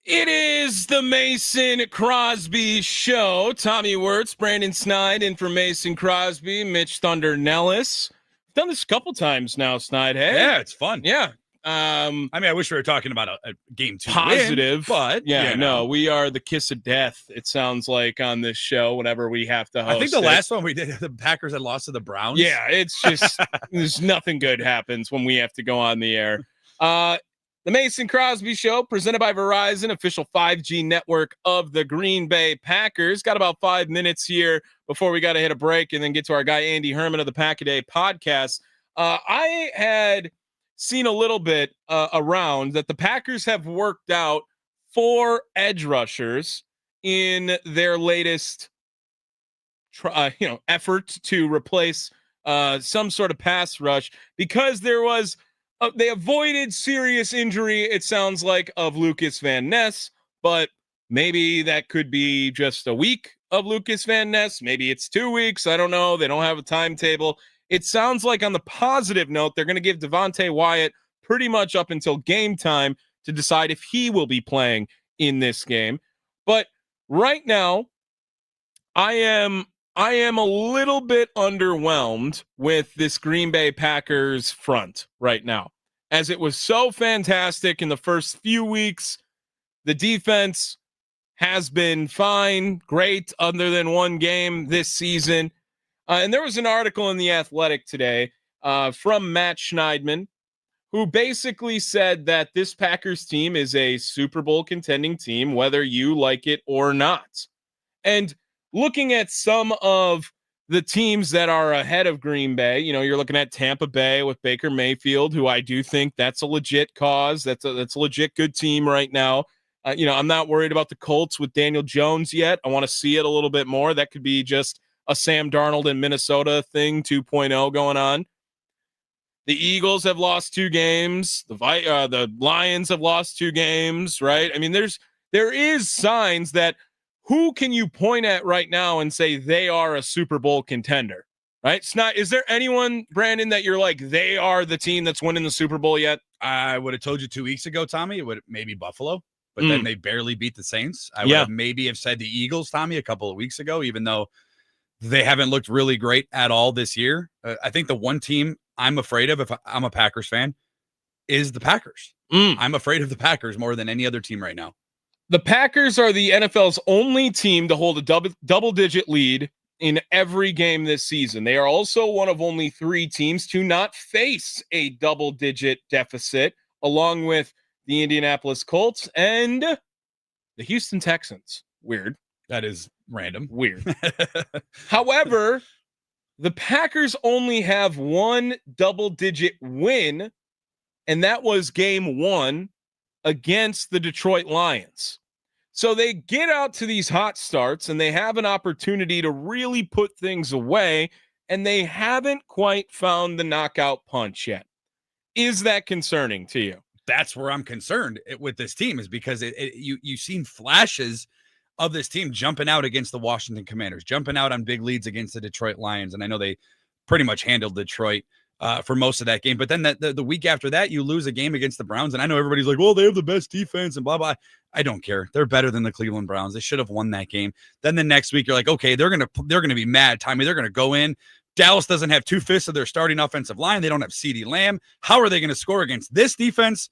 It is the Mason Crosby Show. Tommy Wirtz, Brandon Snide in for Mason Crosby, Mitch Thunder Nellis. I've done this a couple times now, Snide. Hey, Yeah, it's fun. yeah. I mean, I wish we were talking about a game 2 positive, win, but yeah, no, we are the kiss of death. It sounds like on this show whenever we have to host. I think the last one we did, the Packers had lost to the Browns. Yeah, it's just there's nothing good happens when we have to go on the air. The Mason Crosby Show, presented by Verizon, official 5G network of the Green Bay Packers. Got about 5 minutes here before we got to hit a break and then get to our guy Andy Herman of the Pack-A-Day podcast. I had seen a little bit around that the Packers have worked out 4 edge rushers in their latest effort to replace some sort of pass rush because there was they avoided serious injury, it sounds like, of Lucas Van Ness, but maybe that could be just a week of Lucas Van Ness. Maybe it's 2 weeks. I don't know. They don't have a timetable. It sounds like on the positive note, they're going to give Devontae Wyatt pretty much up until game time to decide if he will be playing in this game. But right now, I am a little bit underwhelmed with this Green Bay Packers front right now, as it was so fantastic in the first few weeks. The defense has been fine, great, other than one game this season. And there was an article in The Athletic today from Matt Schneidman, who basically said that this Packers team is a Super Bowl contending team, whether you like it or not. And looking at some of the teams that are ahead of Green Bay, you're looking at Tampa Bay with Baker Mayfield, who I do think that's a legit cause. That's a legit good team right now. I'm not worried about the Colts with Daniel Jones yet. I want to see it a little bit more. That could be just a Sam Darnold in Minnesota thing 2.0 going on. The Eagles have lost 2 games. The Lions have lost 2 games, right? I mean, there is signs that who can you point at right now and say they are a Super Bowl contender, right? It's not. Is there anyone, Brandon, that you're like, they are the team that's winning the Super Bowl yet? I would have told you 2 weeks ago, Tommy, it would maybe Buffalo, but then they barely beat the Saints. I would have maybe have said the Eagles, Tommy, a couple of weeks ago, even though they haven't looked really great at all this year. I think the one team I'm afraid of, if I'm a Packers fan, is the Packers. I'm afraid of the Packers more than any other team right now. The Packers are the NFL's only team to hold a double-digit lead in every game this season. They are also one of only 3 teams to not face a double-digit deficit, along with the Indianapolis Colts and the Houston Texans. Weird. That is random. Weird. However, the Packers only have 1 double-digit win, and that was game 1 against the Detroit Lions. So they get out to these hot starts and they have an opportunity to really put things away, and they haven't quite found the knockout punch yet. Is that concerning to you? That's where I'm concerned with this team, is because you've seen flashes of this team jumping out against the Washington Commanders, jumping out on big leads against the Detroit Lions. And I know they pretty much handled Detroit for most of that game. But then the week after that, you lose a game against the Browns. And I know everybody's like, well, they have the best defense and blah, blah. I don't care. They're better than the Cleveland Browns. They should have won that game. Then the next week, you're like, okay, they're going to be mad, Tommy. They're going to go in. Dallas doesn't have 2/5 of their starting offensive line. They don't have CeeDee Lamb. How are they going to score against this defense?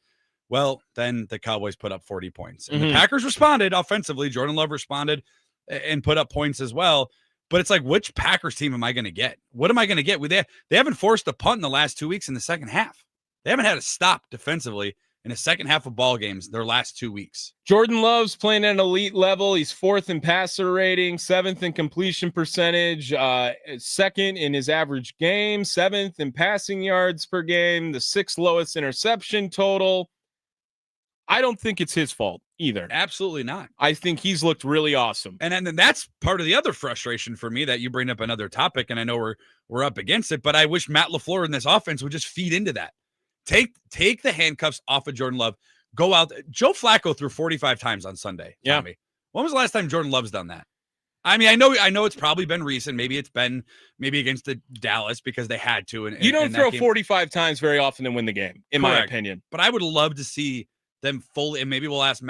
Well, then the Cowboys put up 40 points. And the Packers responded offensively. Jordan Love responded and put up points as well. But it's like, which Packers team am I going to get? What am I going to get? They haven't forced a punt in the last 2 weeks in the second half. They haven't had a stop defensively in the second half of ball games their last 2 weeks. Jordan Love's playing at an elite level. He's 4th in passer rating, 7th in completion percentage, 2nd in his average game, 7th in passing yards per game, the 6th lowest interception total. I don't think it's his fault either. Absolutely not. I think he's looked really awesome. And then that's part of the other frustration for me, that you bring up another topic, and I know we're up against it, but I wish Matt LaFleur in this offense would just feed into that. Take the handcuffs off of Jordan Love. Go out. Joe Flacco threw 45 times on Sunday. Yeah. Tommy. When was the last time Jordan Love's done that? I mean, I know it's probably been recent. Maybe it's been against the Dallas because they had to. You don't throw 45 times very often and win the game, in my opinion. But I would love to see them fully, and maybe we'll ask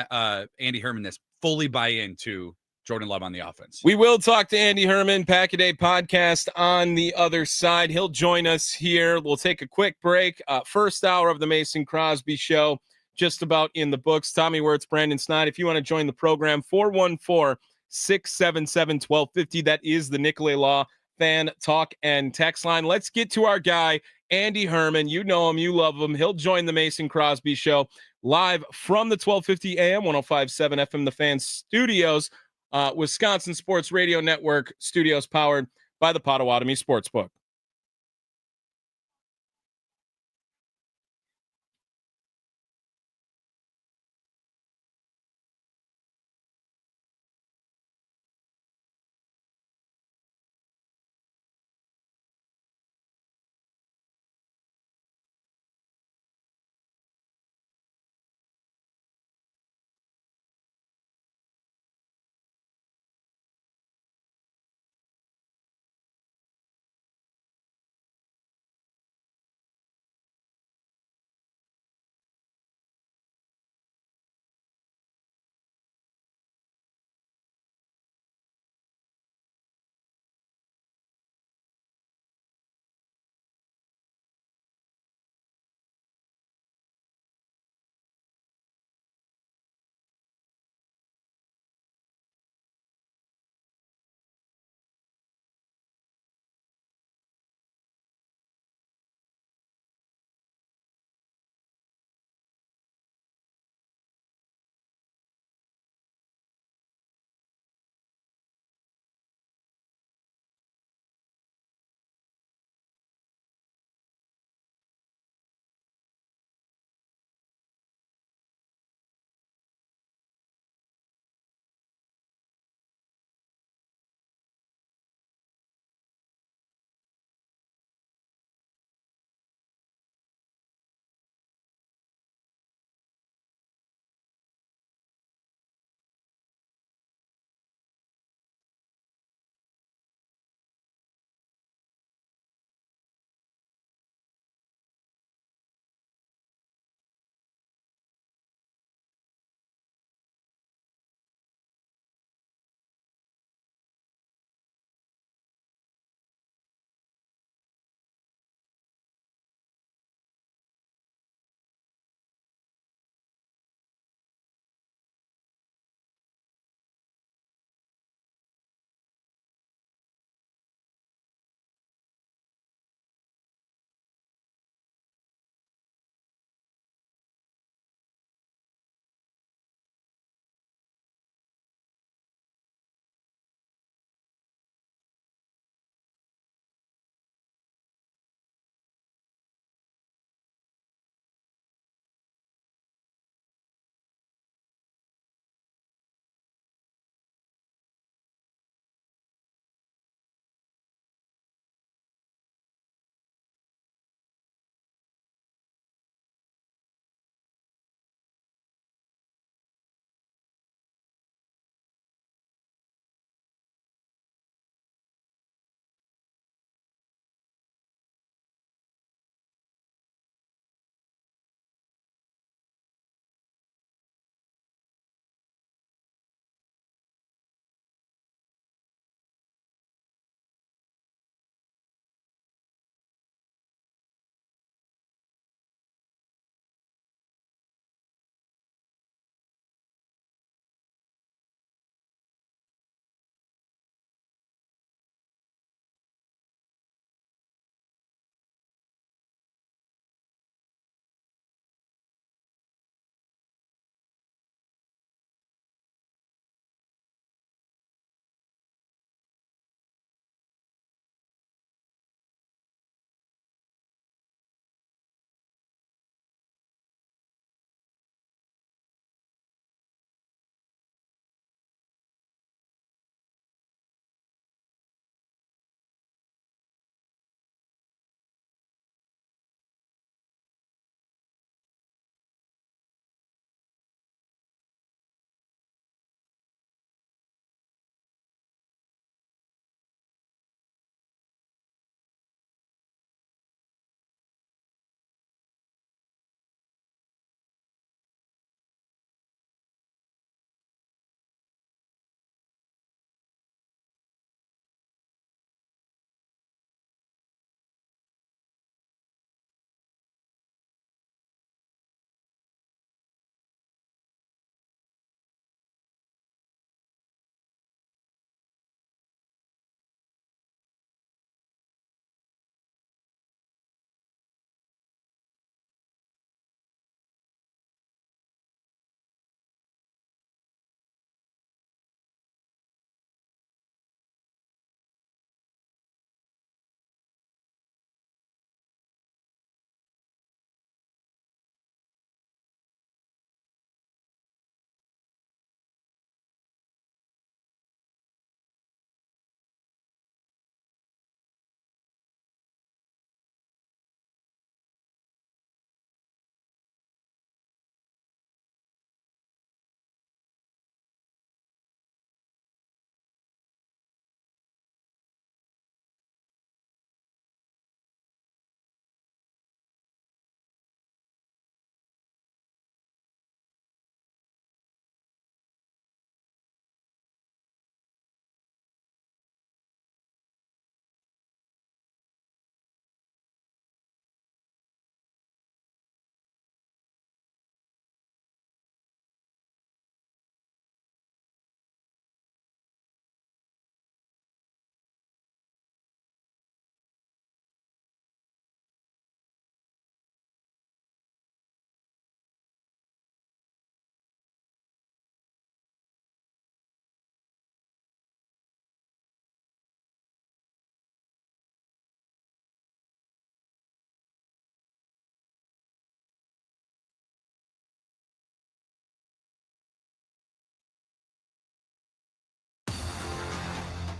Andy Herman this, fully buy into Jordan Love on the offense. We will talk to Andy Herman, Pack a Day podcast on the other side. He'll join us here. We'll take a quick break. First hour of the Mason Crosby Show, just about in the books. Tommy Wirtz, Brandon Snide. If you want to join the program, 414-677-1250. That is the Nicolay Law fan talk and text line. Let's get to our guy, Andy Herman. You know him. You love him. He'll join the Mason Crosby Show live from the 1250 AM, 105.7 FM, The Fan Studios. Wisconsin Sports Radio Network studios powered by the Potawatomi Sportsbook.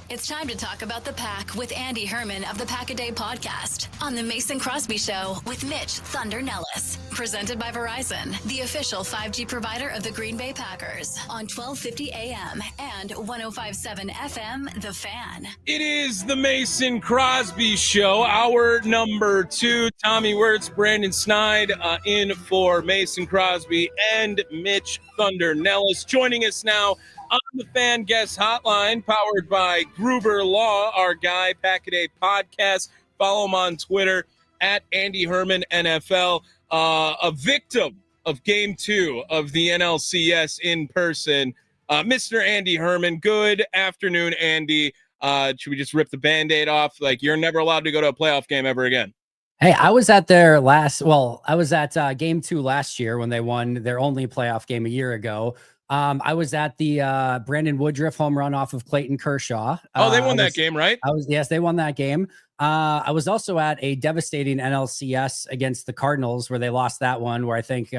It's time to talk about the Pack with Andy Herman of the Pack-A-Day podcast on the Mason Crosby Show with Mitch Thunder Nellis. Presented by Verizon, the official 5G provider of the Green Bay Packers on 1250 AM and 1057 FM, The Fan. It is the Mason Crosby Show, hour number 2. Tommy Wirtz, Brandon Snide in for Mason Crosby and Mitch Thunder Nellis. Joining us now on the Fan Guest Hotline, powered by Gruber Law, our guy, Pack-A-Day Podcast. Follow him on Twitter at Andy Herman NFL. A victim of Game 2 of the NLCS in person, Mr. Andy Herman. Good afternoon, Andy. Should we just rip the Band-Aid off? Like, you're never allowed to go to a playoff game ever again. Hey, I was at I was at Game 2 last year when they won their only playoff game a year ago. I was at the Brandon Woodruff home run off of Clayton Kershaw. They won that game, right? Yes, they won that game. I was also at a devastating NLCS against the Cardinals where they lost that one, where I think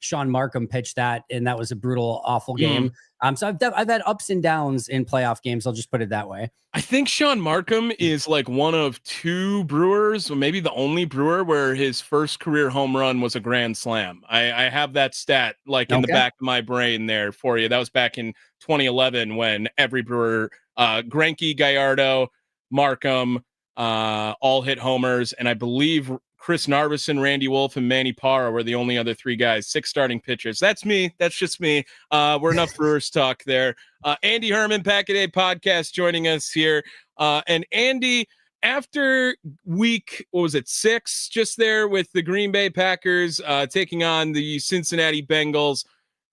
Sean Markham pitched that, and that was a brutal, awful game. So I've had ups and downs in playoff games. I'll just put it that way. I think Sean Markham is like one of 2 Brewers, or maybe the only Brewer, where his first career home run was a grand slam. I have that stat in the back of my brain there for you. That was back in 2011 when every Brewer, Greinke, Gallardo, Markham, all hit homers, and I believe Chris Narveson, Randy Wolf, and Manny Parra were the only other 3 guys, 6 starting pitchers. That's me. That's just me. We're enough Brewers talk there. Andy Herman, Pack-A-Day Podcast, joining us here. And Andy, after week, 6, just there with the Green Bay Packers taking on the Cincinnati Bengals,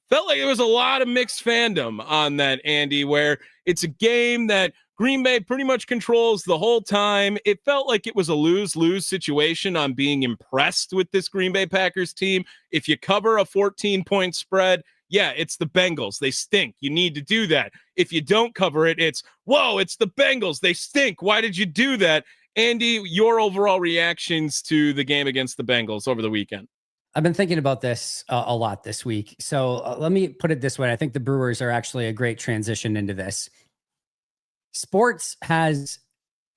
felt like there was a lot of mixed fandom on that, Andy, where it's a game that Green Bay pretty much controls the whole time. It felt like it was a lose-lose situation on being impressed with this Green Bay Packers team. If you cover a 14-point spread, yeah, it's the Bengals. They stink. You need to do that. If you don't cover it, it's, whoa, it's the Bengals. They stink. Why did you do that? Andy, your overall reactions to the game against the Bengals over the weekend? I've been thinking about this a lot this week. So let me put it this way. I think the Brewers are actually a great transition into this. Sports has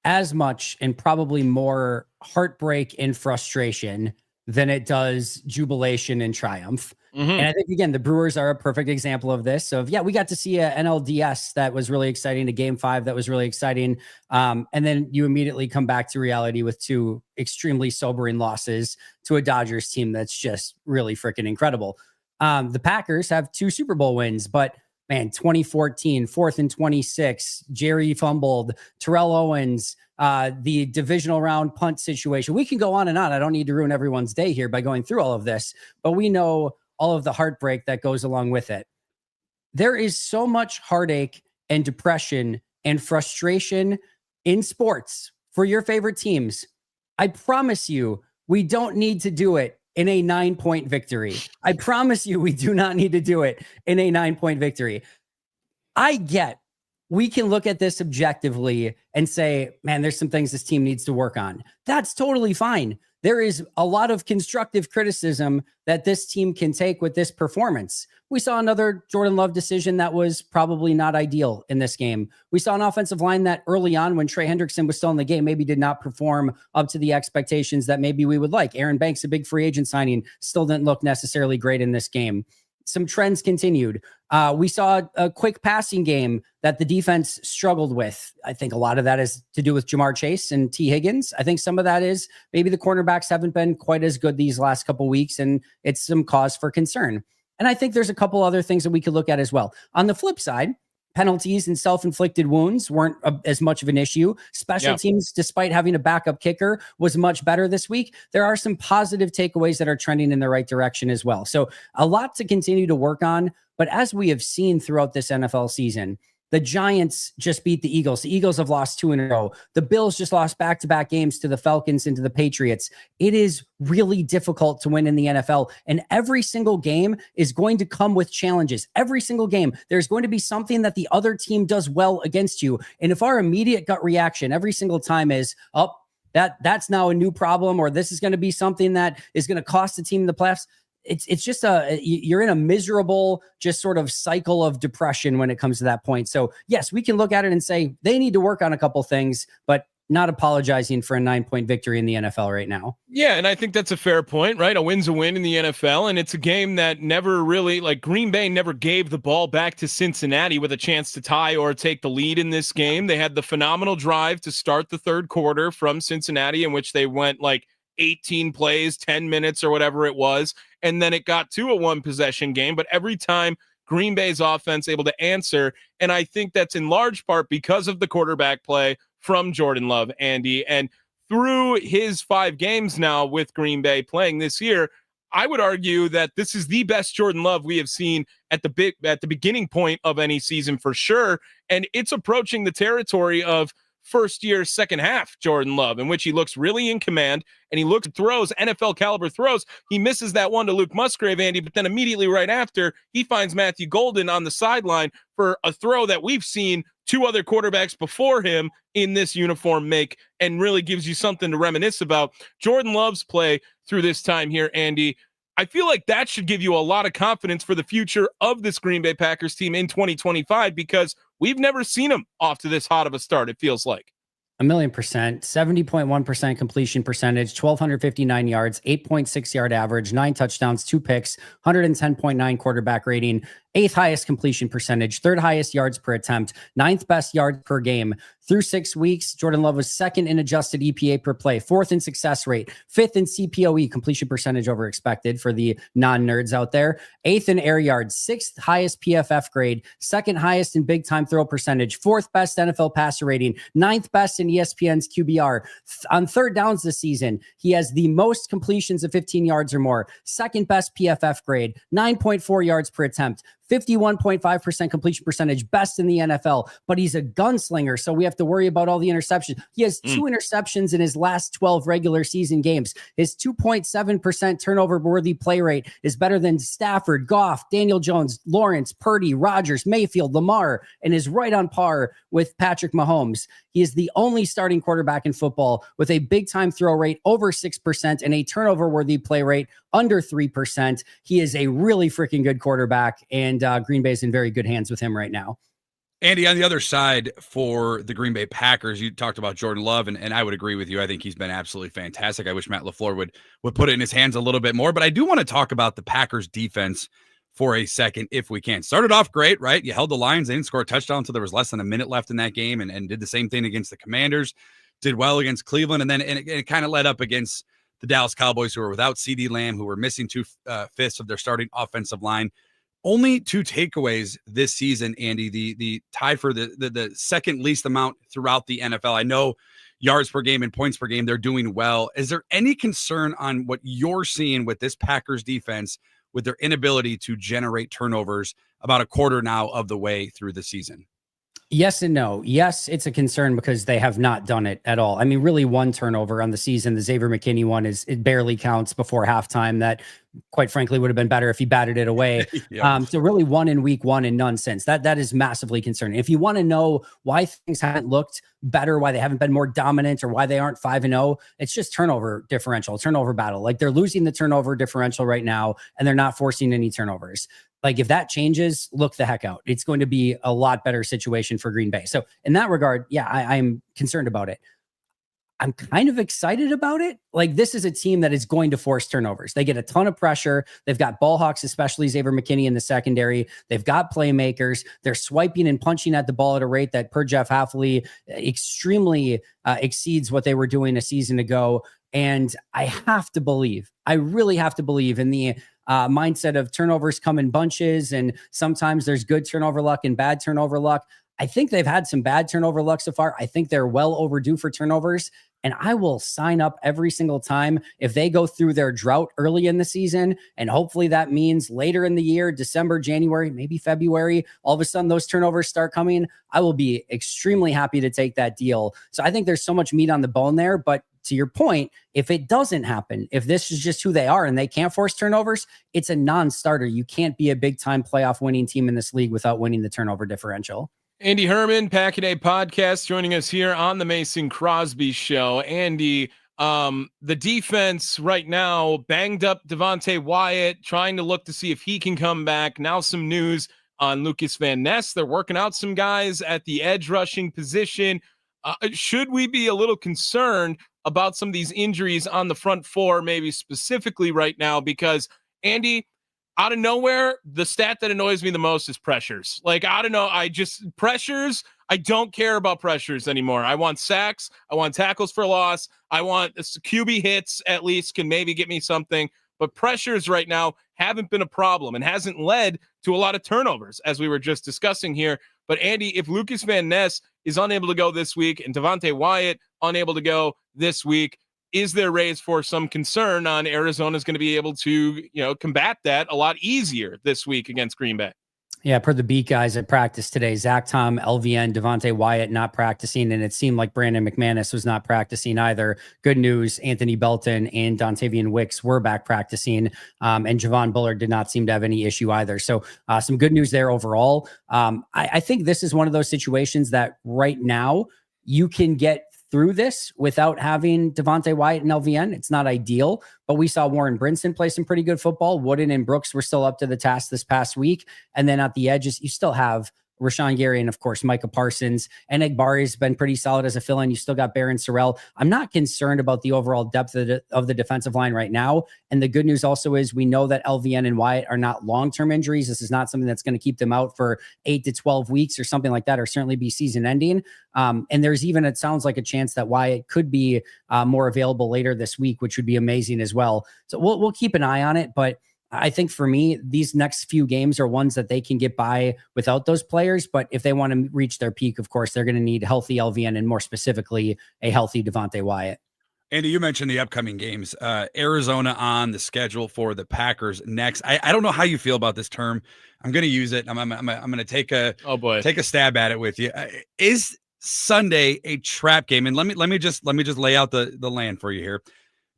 as much and probably more heartbreak and frustration than it does jubilation and triumph. And I think, again, the Brewers are a perfect example of this. So, we got to see an NLDS that was really exciting, a Game 5 that was really exciting. And then you immediately come back to reality with 2 extremely sobering losses to a Dodgers team that's just really freaking incredible. The Packers have 2 Super Bowl wins, but man, 2014, 4th and 26, Jerry fumbled, Terrell Owens, the divisional round punt situation. We can go on and on. I don't need to ruin everyone's day here by going through all of this, but we know all of the heartbreak that goes along with it. There is so much heartache and depression and frustration in sports for your favorite teams. I promise you, we don't need to do it in a 9-point victory. I promise you, we do not need to do it in a 9-point victory. I get, we can look at this objectively and say, man, there's some things this team needs to work on. That's totally fine. There is a lot of constructive criticism that this team can take with this performance. We saw another Jordan Love decision that was probably not ideal in this game. We saw an offensive line that early on, when Trey Hendrickson was still in the game, maybe did not perform up to the expectations that maybe we would like. Aaron Banks, a big free agent signing, still didn't look necessarily great in this game. Some trends continued. We saw a quick passing game that the defense struggled with. I think a lot of that is to do with Jamar Chase and T. Higgins. I think some of that is maybe the cornerbacks haven't been quite as good these last couple weeks, and it's some cause for concern. And I think there's a couple other things that we could look at as well. On the flip side, penalties and self-inflicted wounds weren't as much of an issue. Special teams, despite having a backup kicker, was much better this week. There are some positive takeaways that are trending in the right direction as well. So a lot to continue to work on. But as we have seen throughout this NFL season, the Giants just beat the Eagles. The Eagles have lost 2 in a row. The Bills just lost back-to-back games to the Falcons and to the Patriots. It is really difficult to win in the NFL. And every single game is going to come with challenges. Every single game, there's going to be something that the other team does well against you. And if our immediate gut reaction every single time is, that's now a new problem, or this is going to be something that is going to cost the team in the playoffs, it's just you're in a miserable, just sort of cycle of depression when it comes to that point. So yes, we can look at it and say they need to work on a couple things, but not apologizing for a 9-point victory in the NFL right now. Yeah, and I think that's a fair point, right? A win's a win in the NFL, and it's a game that never really, like Green Bay never gave the ball back to Cincinnati with a chance to tie or take the lead in this game. They had the phenomenal drive to start the third quarter from Cincinnati in which they went like 18 plays, 10 minutes or whatever it was, and then it got to a one-possession game. But every time Green Bay's offense able to answer, and I think that's in large part because of the quarterback play from Jordan Love, Andy. And through his 5 games now with Green Bay playing this year, I would argue that this is the best Jordan Love we have seen at the beginning point of any season for sure. And it's approaching the territory of first year, second half Jordan Love, in which he looks really in command and he throws NFL caliber throws. He misses that one to Luke Musgrave, Andy, but then immediately right after he finds Matthew Golden on the sideline for a throw that we've seen 2 other quarterbacks before him in this uniform make, and really gives you something to reminisce about. Jordan Love's play through this time here, Andy, I feel like that should give you a lot of confidence for the future of this Green Bay Packers team in 2025, because we've never seen them off to this hot of a start, it feels like. 1,000,000%, 70.1% completion percentage, 1,259 yards, 8.6 yard average, 9 touchdowns, 2 picks, 110.9 quarterback rating, 8th highest completion percentage, 3rd highest yards per attempt, 9th best yards per game. Through 6 weeks, Jordan Love was 2nd in adjusted EPA per play, 4th in success rate, 5th in CPOE, completion percentage over expected for the non-nerds out there, 8th in air yards, 6th highest PFF grade, 2nd highest in big time throw percentage, 4th best NFL passer rating, 9th best in ESPN's QBR. On third downs this season, he has the most completions of 15 yards or more, 2nd best PFF grade, 9.4 yards per attempt, 51.5% completion percentage, best in the NFL, but he's a gunslinger, so we have to worry about all the interceptions. He has 2 interceptions in his last 12 regular season games. His 2.7% turnover-worthy play rate is better than Stafford, Goff, Daniel Jones, Lawrence, Purdy, Rodgers, Mayfield, Lamar, and is right on par with Patrick Mahomes. He is the only starting quarterback in football with a big-time throw rate over 6% and a turnover-worthy play rate under 3%. He is a really freaking good quarterback, and Green Bay is in very good hands with him right now. Andy, on the other side for the Green Bay Packers, you talked about Jordan Love, and I would agree with you. I think he's been absolutely fantastic. I wish Matt LaFleur would put it in his hands a little bit more, but I do want to talk about the Packers defense for a second, if we can. Started off great, right? You held the Lions. They didn't score a touchdown until there was less than a minute left in that game, and did the same thing against the Commanders, did well against Cleveland, and then it kind of led up against the Dallas Cowboys, who were without CeeDee Lamb, who were missing 2/5 of their starting offensive line. Only 2 takeaways this season, Andy, the tie for the second least amount throughout the NFL. I know yards per game and points per game, they're doing well. Is there any concern on what you're seeing with this Packers defense with their inability to generate turnovers about a quarter now of the way through the season? Yes and no. Yes, it's a concern because they have not done it at all. I mean, really 1 turnover on the season. The Xavier McKinney one it barely counts before halftime. That, quite frankly, would have been better if he batted it away. Yep. So really 1 in week 1 and none since. That is massively concerning. If you want to know why things haven't looked better, why they haven't been more dominant, or why they aren't 5-0, it's just turnover differential, turnover battle. Like, they're losing the turnover differential right now, and they're not forcing any turnovers. Like, if that changes, look the heck out. It's going to be a lot better situation for Green Bay. So in that regard, yeah, I'm concerned about it. I'm kind of excited about it. Like, this is a team that is going to force turnovers. They get a ton of pressure. They've got ball hawks, especially Xavier McKinney in the secondary. They've got playmakers. They're swiping and punching at the ball at a rate that, per Jeff Hafley, extremely exceeds what they were doing a season ago. And I have to believe, I really have to believe in the mindset of turnovers come in bunches, and sometimes there's good turnover luck and bad turnover luck. I think they've had some bad turnover luck so far. I think they're well overdue for turnovers, and I will sign up every single time if they go through their drought early in the season, and hopefully that means later in the year, December, January, maybe February, all of a sudden those turnovers start coming. I will be extremely happy to take that deal. So I think there's so much meat on the bone there, but to your point, if it doesn't happen, if this is just who they are and they can't force turnovers, it's a non-starter. You can't be a big-time playoff winning team in this league without winning the turnover differential. Andy Herman, Pack-A-Day Podcast, joining us here on the Mason Crosby Show. Andy, The defense right now, banged up Devontae Wyatt, trying to look to see if he can come back. Now some news on Lucas Van Ness. They're working out some guys at the edge rushing position. Should we be a little concerned about some of these injuries on the front four, maybe specifically right now? Because, Andy, out of nowhere, the stat that annoys me the most is pressures. Like, I don't know. Pressures. I don't care about pressures anymore. I want sacks. I want tackles for loss. I want QB hits, at least, can maybe get me something. But pressures right now haven't been a problem and hasn't led to a lot of turnovers, as we were just discussing here. But, Andy, if Lucas Van Ness is unable to go this week and Devontae Wyatt unable to go this week, is there raised for some concern on Arizona's going to be able to, combat that a lot easier this week against Green Bay? Yeah, per the beat guys at practice today, Zach Tom, LVN, Devontae Wyatt not practicing, and it seemed like Brandon McManus was not practicing either. Good news, Anthony Belton and Dontavian Wicks were back practicing, and Javon Bullard did not seem to have any issue either. So some good news there overall. I think this is one of those situations that right now you can get through this without having Devontae Wyatt and LVN. It's not ideal, but we saw Warren Brinson play some pretty good football. Wooden and Brooks were still up to the task this past week. And then at the edges, you still have Rashawn Gary and, of course, Micah Parsons. And Egbari's been pretty solid as a fill-in. You still got Barron Sorrell. I'm not concerned about the overall depth of the defensive line right now. And the good news also is we know that LVN and Wyatt are not long-term injuries. This is not something that's going to keep them out for 8 to 12 weeks or something like that, or certainly be season-ending. And there's even, it sounds like, a chance that Wyatt could be more available later this week, which would be amazing as well. So we'll keep an eye on it. But I think for me, these next few games are ones that they can get by without those players. But if they want to reach their peak, of course, they're going to need healthy LVN and more specifically a healthy Devontae Wyatt. Andy, you mentioned the upcoming games. Arizona on the schedule for the Packers next. I don't know how you feel about this term. I'm going to use it. I'm going to take a stab at it with you. Is Sunday a trap game? And let me just lay out the land for you here.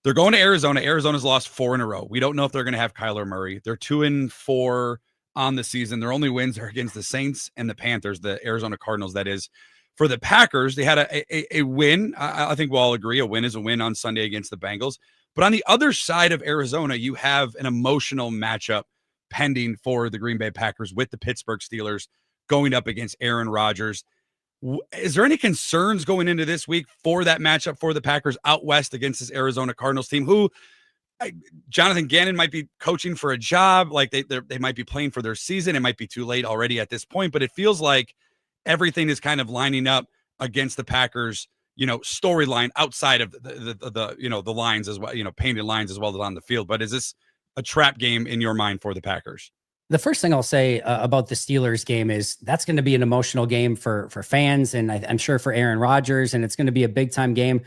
They're going to Arizona. Arizona's lost 4 in a row. We don't know if they're going to have Kyler Murray. They're 2-4 on the season. Their only wins are against the Saints and the Panthers, the Arizona Cardinals, that is. For the Packers, they had a win. I think we'll all agree a win is a win on Sunday against the Bengals. But on the other side of Arizona, you have an emotional matchup pending for the Green Bay Packers with the Pittsburgh Steelers going up against Aaron Rodgers. Is there any concerns going into this week for that matchup for the Packers out west against this Arizona Cardinals team who Jonathan Gannon might be coaching for a job? Like they might be playing for their season. It might be too late already at this point, but it feels like everything is kind of lining up against the Packers, storyline outside of the lines as well, painted lines as well as on the field. But is this a trap game in your mind for the Packers? The first thing I'll say about the Steelers game is that's going to be an emotional game for fans, and I'm sure for Aaron Rodgers, and it's going to be a big-time game.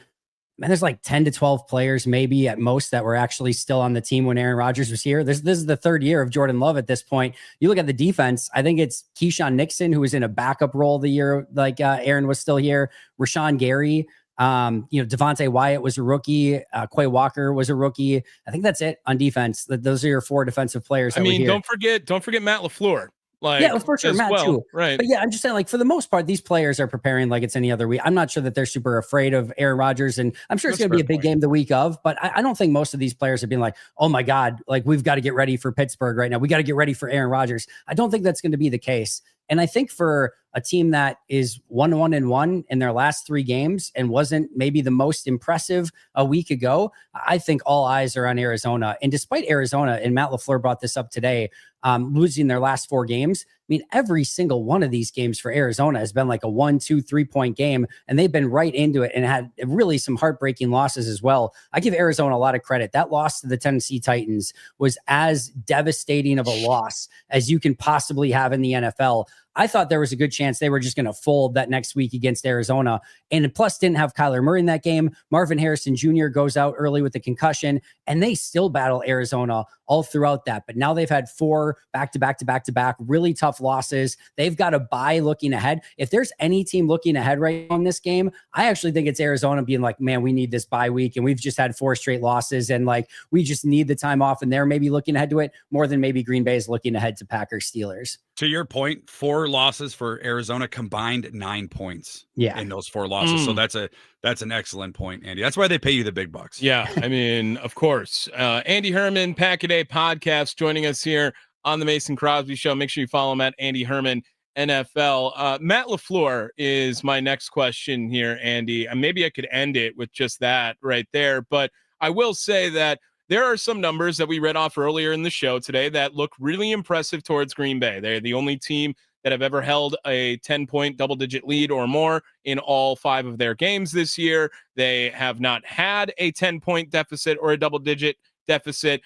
Man, there's like 10 to 12 players maybe at most that were actually still on the team when Aaron Rodgers was here. This is the third year of Jordan Love at this point. You look at the defense, I think it's Keyshawn Nixon, who was in a backup role the year like Aaron was still here. Rashawn Gary, Devontae Wyatt was a rookie. Quay Walker was a rookie. I think that's it on defense. Those are your 4 defensive players. I mean, don't forget Matt LaFleur. For sure, Matt too. Right. But yeah, I'm just saying, like, for the most part, these players are preparing like it's any other week. I'm not sure that they're super afraid of Aaron Rodgers, and I'm sure it's going to be a big game the week of, but I don't think most of these players are being like, oh my God, like we've got to get ready for Pittsburgh right now. We got to get ready for Aaron Rodgers. I don't think that's going to be the case. And I think for a team that is 1-1 in their last 3 games and wasn't maybe the most impressive a week ago, I think all eyes are on Arizona. And despite Arizona, and Matt LaFleur brought this up today, losing their last 4 games, I mean, every single one of these games for Arizona has been like a 1, 2, 3-point game, and they've been right into it and had really some heartbreaking losses as well. I give Arizona a lot of credit. That loss to the Tennessee Titans was as devastating of a loss as you can possibly have in the NFL. I thought there was a good chance they were just going to fold that next week against Arizona. And plus didn't have Kyler Murray in that game. Marvin Harrison Jr. goes out early with a concussion, and they still battle Arizona all throughout that. But now they've had 4 back-to-back really tough tough losses. They've got a bye looking ahead. If there's any team looking ahead right now in this game, I actually think it's Arizona being like, man, we need this bye week, and we've just had 4 straight losses, and like we just need the time off, and they're maybe looking ahead to it more than maybe Green Bay is looking ahead to Packers Steelers. To your point, 4 losses for Arizona, combined 9 points in those 4 losses. So that's an excellent point, Andy. That's why they pay you the big bucks. Yeah, I mean, of course. Andy Herman, Pack a Day Podcast, joining us here on the Mason Crosby Show. Make sure you follow him at Andy Herman NFL. Matt LaFleur is my next question here, Andy. And maybe I could end it with just that right there. But I will say that there are some numbers that we read off earlier in the show today that look really impressive towards Green Bay. They're the only team that have ever held a 10-point double-digit lead or more in all 5 of their games this year. They have not had a 10-point deficit or a double-digit deficit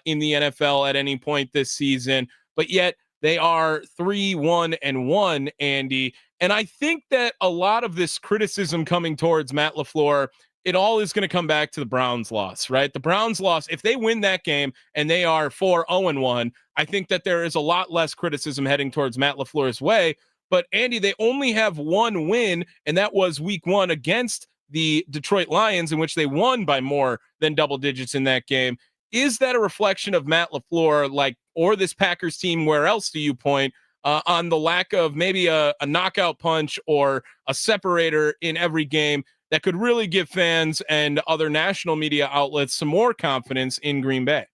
in the NFL at any point this season, but yet they are 3-1-1, Andy. And I think that a lot of this criticism coming towards Matt LaFleur, it all is going to come back to the Browns loss, right? The Browns loss, if they win that game and they are 4-0-1, I think that there is a lot less criticism heading towards Matt LaFleur's way. But Andy, they only have 1 win, and that was week 1 against the Detroit Lions, in which they won by more than double digits in that game. Is that a reflection of Matt LaFleur, or this Packers team? Where else do you point on the lack of maybe a knockout punch or a separator in every game that could really give fans and other national media outlets some more confidence in Green Bay?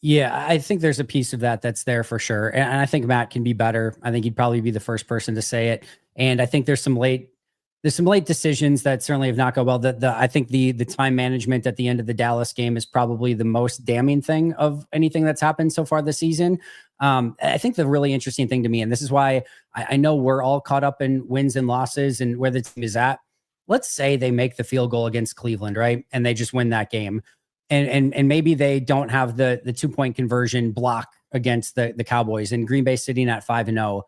Yeah, I think there's a piece of that that's there for sure. And I think Matt can be better. I think he'd probably be the first person to say it. And I think there's some late decisions that certainly have not gone well. I think the time management at the end of the Dallas game is probably the most damning thing of anything that's happened so far this season. I think the really interesting thing to me, and this is why I know we're all caught up in wins and losses and where the team is at. Let's say they make the field goal against Cleveland, right? And they just win that game. And maybe they don't have the 2-point conversion block against the Cowboys, and Green Bay sitting at 5-0.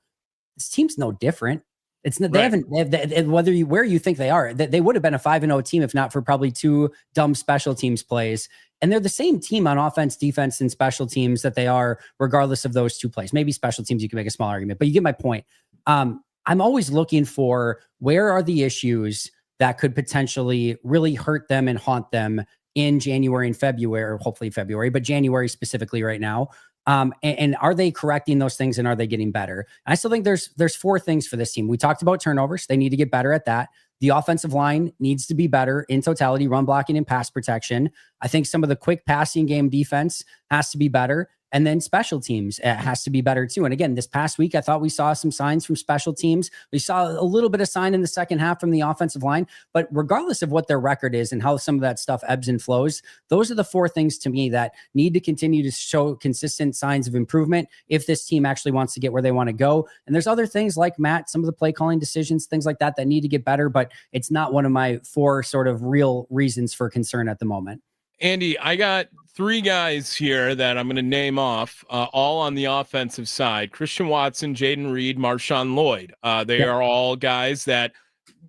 This team's no different. It's not, right. Where you think they are, they would have been a 5-0 team if not for probably 2 dumb special teams plays. And they're the same team on offense, defense, and special teams that they are, regardless of those 2 plays. Maybe special teams, you can make a small argument, but you get my point. I'm always looking for where are the issues that could potentially really hurt them and haunt them in January and February, or hopefully February, but January specifically right now. And are they correcting those things, and are they getting better? And I still think there's 4 things for this team. We talked about turnovers. They need to get better at that. The offensive line needs to be better in totality, run blocking and pass protection. I think some of the quick passing game defense has to be better. And then special teams has to be better too. And again, this past week, I thought we saw some signs from special teams. We saw a little bit of sign in the second half from the offensive line. But regardless of what their record is and how some of that stuff ebbs and flows, those are the 4 things to me that need to continue to show consistent signs of improvement if this team actually wants to get where they want to go. And there's other things like Matt, some of the play calling decisions, things like that need to get better. But it's not one of my 4 sort of real reasons for concern at the moment. Andy, I got 3 guys here that I'm going to name off, all on the offensive side: Christian Watson, Jaden Reed, Marshawn Lloyd. They are all guys that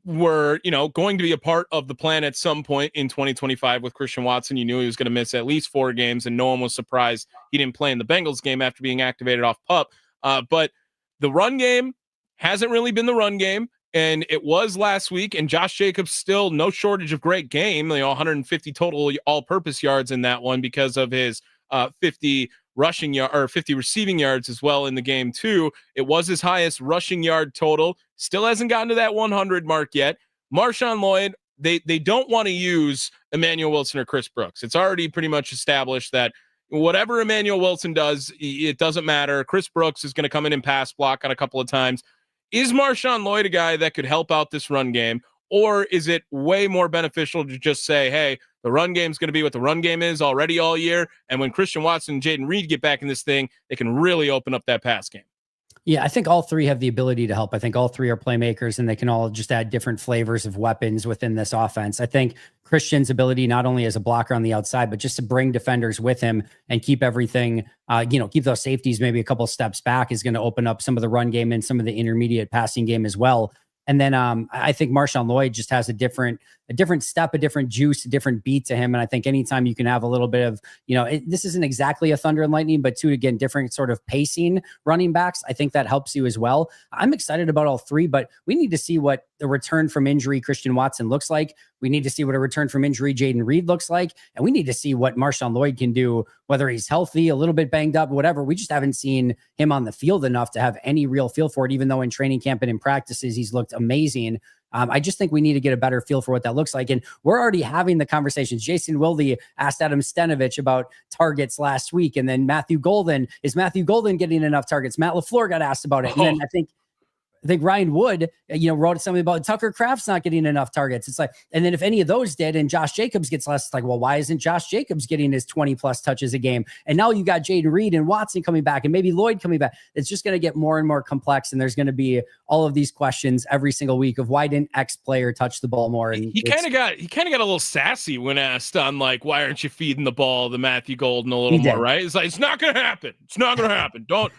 were, going to be a part of the plan at some point in 2025 with Christian Watson. You knew he was going to miss at least 4 games, and no one was surprised he didn't play in the Bengals game after being activated off PUP. But the run game hasn't really been the run game. And it was last week, and Josh Jacobs still no shortage of great game, 150 total all-purpose yards in that one because of his 50 receiving yards as well in the game too. It was his highest rushing yard total. Still hasn't gotten to that 100 mark yet. Marshawn Lloyd, they don't want to use Emmanuel Wilson or Chris Brooks. It's already pretty much established that whatever Emmanuel Wilson does, it doesn't matter. Chris Brooks is going to come in and pass block on a couple of times. Is Marshawn Lloyd a guy that could help out this run game, or is it way more beneficial to just say, hey, the run game is going to be what the run game is already all year, and when Christian Watson and Jaden Reed get back in this thing, they can really open up that pass game? Yeah, I think all 3 have the ability to help. I think all 3 are playmakers, and they can all just add different flavors of weapons within this offense. I think Christian's ability, not only as a blocker on the outside, but just to bring defenders with him and keep everything, keep those safeties maybe a couple steps back, is going to open up some of the run game and some of the intermediate passing game as well. And then I think Marshawn Lloyd just has a different step, a different juice, a different beat to him. And I think anytime you can have a little bit of, this isn't exactly a thunder and lightning, but two, again, different sort of pacing running backs, I think that helps you as well. I'm excited about all three, but we need to see what the return from injury Christian Watson looks like. We need to see what a return from injury Jaden Reed looks like. And we need to see what Marshawn Lloyd can do, whether he's healthy, a little bit banged up, whatever. We just haven't seen him on the field enough to have any real feel for it, even though in training camp and in practices, he's looked amazing. I just think we need to get a better feel for what that looks like. And we're already having the conversations. Jason Wilde asked Adam Stenovich about targets last week. And then is Matthew Golden getting enough targets? Matt LaFleur got asked about it. And then I think Ryan Wood, wrote something about Tucker Kraft's not getting enough targets. It's like, and then if any of those did and Josh Jacobs gets less, it's like, well, why isn't Josh Jacobs getting his 20 plus touches a game? And now you got Jaden Reed and Watson coming back and maybe Lloyd coming back. It's just going to get more and more complex. And there's going to be all of these questions every single week of why didn't X player touch the ball more? And he kind of got a little sassy when asked on like, why aren't you feeding the ball to Matthew Golden a little more, right? It's like, it's not going to happen. It's not going to happen. Don't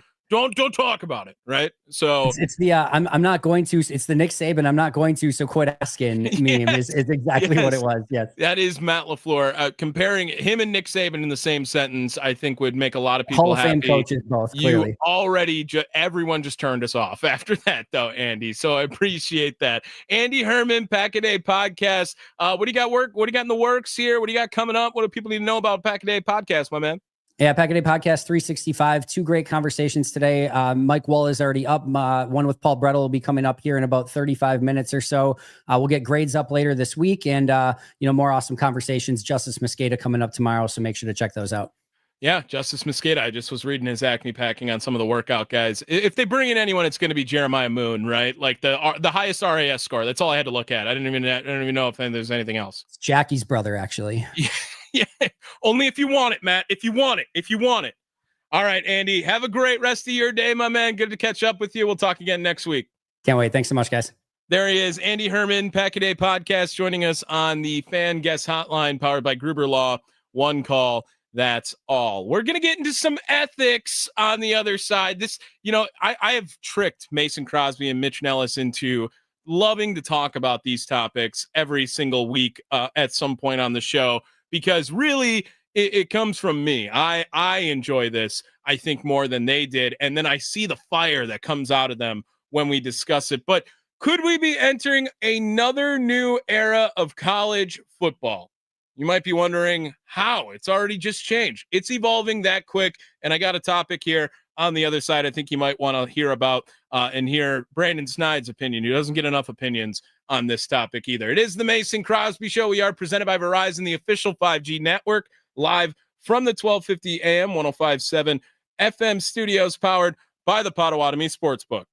talk about it, right? So it's the I'm not going to. It's the Nick Saban. I'm not going to. So quit asking. Meme is exactly what it was. Yes, that is Matt LaFleur. Comparing him and Nick Saban in the same sentence, I think would make a lot of people Hall of happy. Fame coaches, both. Clearly, you already everyone just turned us off after that, though, Andy. So I appreciate that. Andy Herman, Pack a Day Podcast. What do you got What do you got in the works here? What do you got coming up? What do people need to know about Pack a Day Podcast, my man? Yeah, Pack a Day Podcast 365. Two great conversations today. Mike Wall is already up. One with Paul Brettel will be coming up here in about 35 minutes or so. We'll get grades up later this week and, more awesome conversations. Justice Mosqueda coming up tomorrow, so make sure to check those out. Yeah, Justice Mosqueda. I just was reading his Acme Packing on some of the workout guys. If they bring in anyone, it's going to be Jeremiah Moon, right? Like the highest RAS score. That's all I had to look at. I don't even know if there's anything else. It's Jackie's brother, actually. Yeah, only if you want it, Matt. If you want it. All right, Andy, have a great rest of your day, my man. Good to catch up with you. We'll talk again next week. Can't wait. Thanks so much, guys. There he is, Andy Herman, Pack a Day Podcast, joining us on the Fan Guest Hotline, powered by Gruber Law. One call, that's all. We're going to get into some ethics on the other side. This, I have tricked Mason Crosby and Mitch Nellis into loving to talk about these topics every single week at some point on the show. Because really, it comes from me. I enjoy this, I think, more than they did. And then I see the fire that comes out of them when we discuss it. But could we be entering another new era of college football? You might be wondering how. It's already just changed. It's evolving that quick. And I got a topic here on the other side I think you might want to hear about and hear Brandon Snide's opinion. He doesn't get enough opinions on this topic either. It is the Mason Crosby Show. We are presented by Verizon, the official 5G network, live from the 1250 AM 105.7 FM studios, powered by the Potawatomi Sportsbook.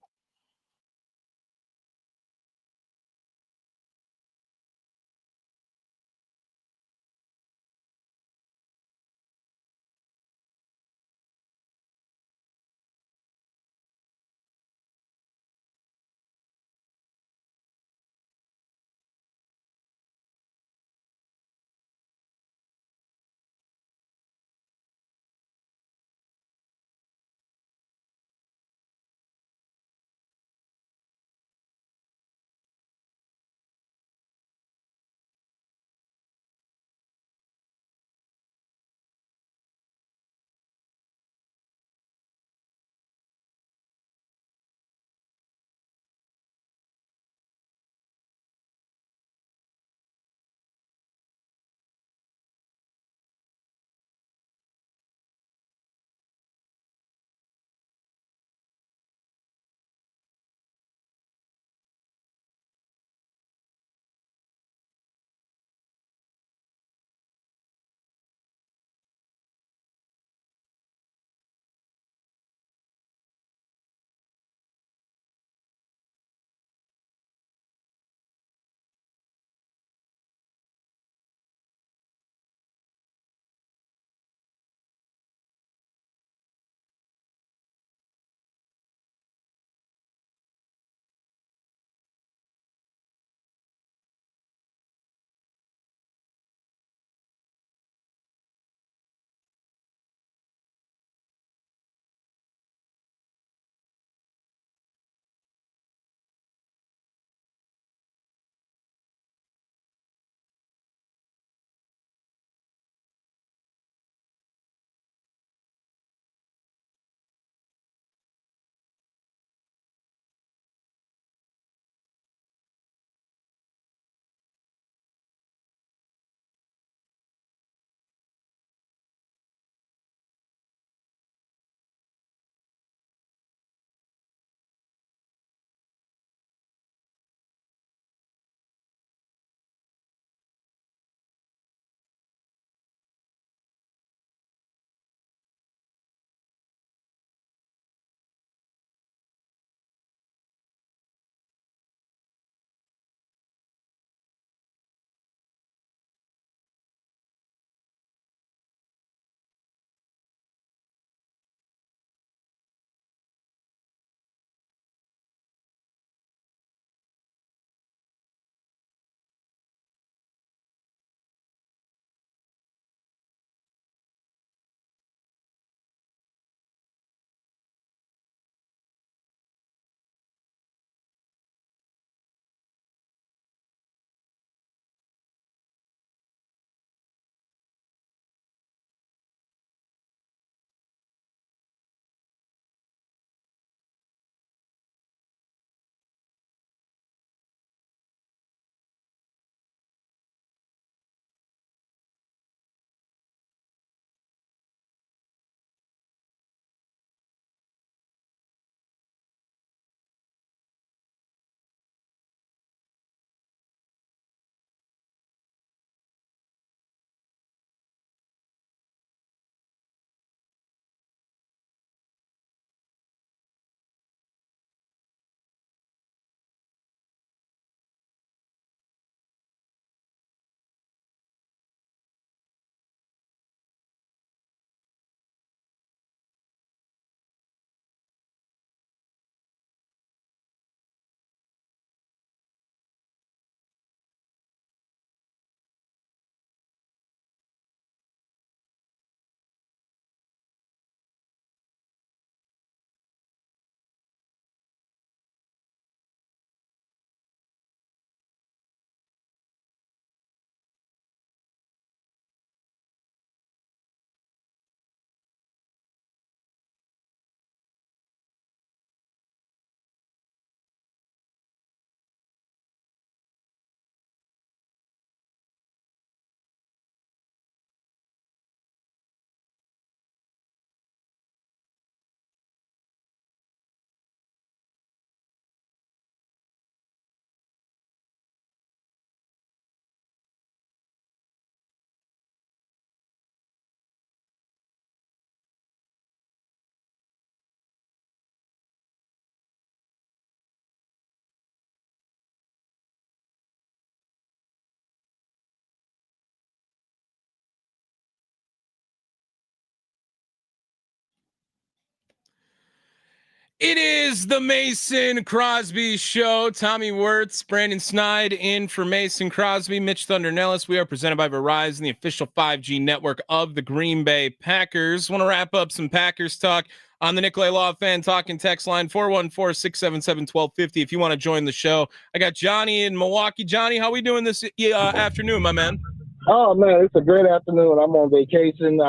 It is the Mason Crosby Show. Tommy Wirtz, Brandon Snide in for Mason Crosby, Mitch Thunder Nellis. We are presented by Verizon, the official 5G network of the Green Bay Packers. Want to wrap up some Packers talk on the Nicolay Law Fan Talking text line, 414-677-1250. If you want to join the show, I got Johnny in Milwaukee. Johnny, how we doing this afternoon, my man? Oh man, it's a great afternoon. I'm on vacation.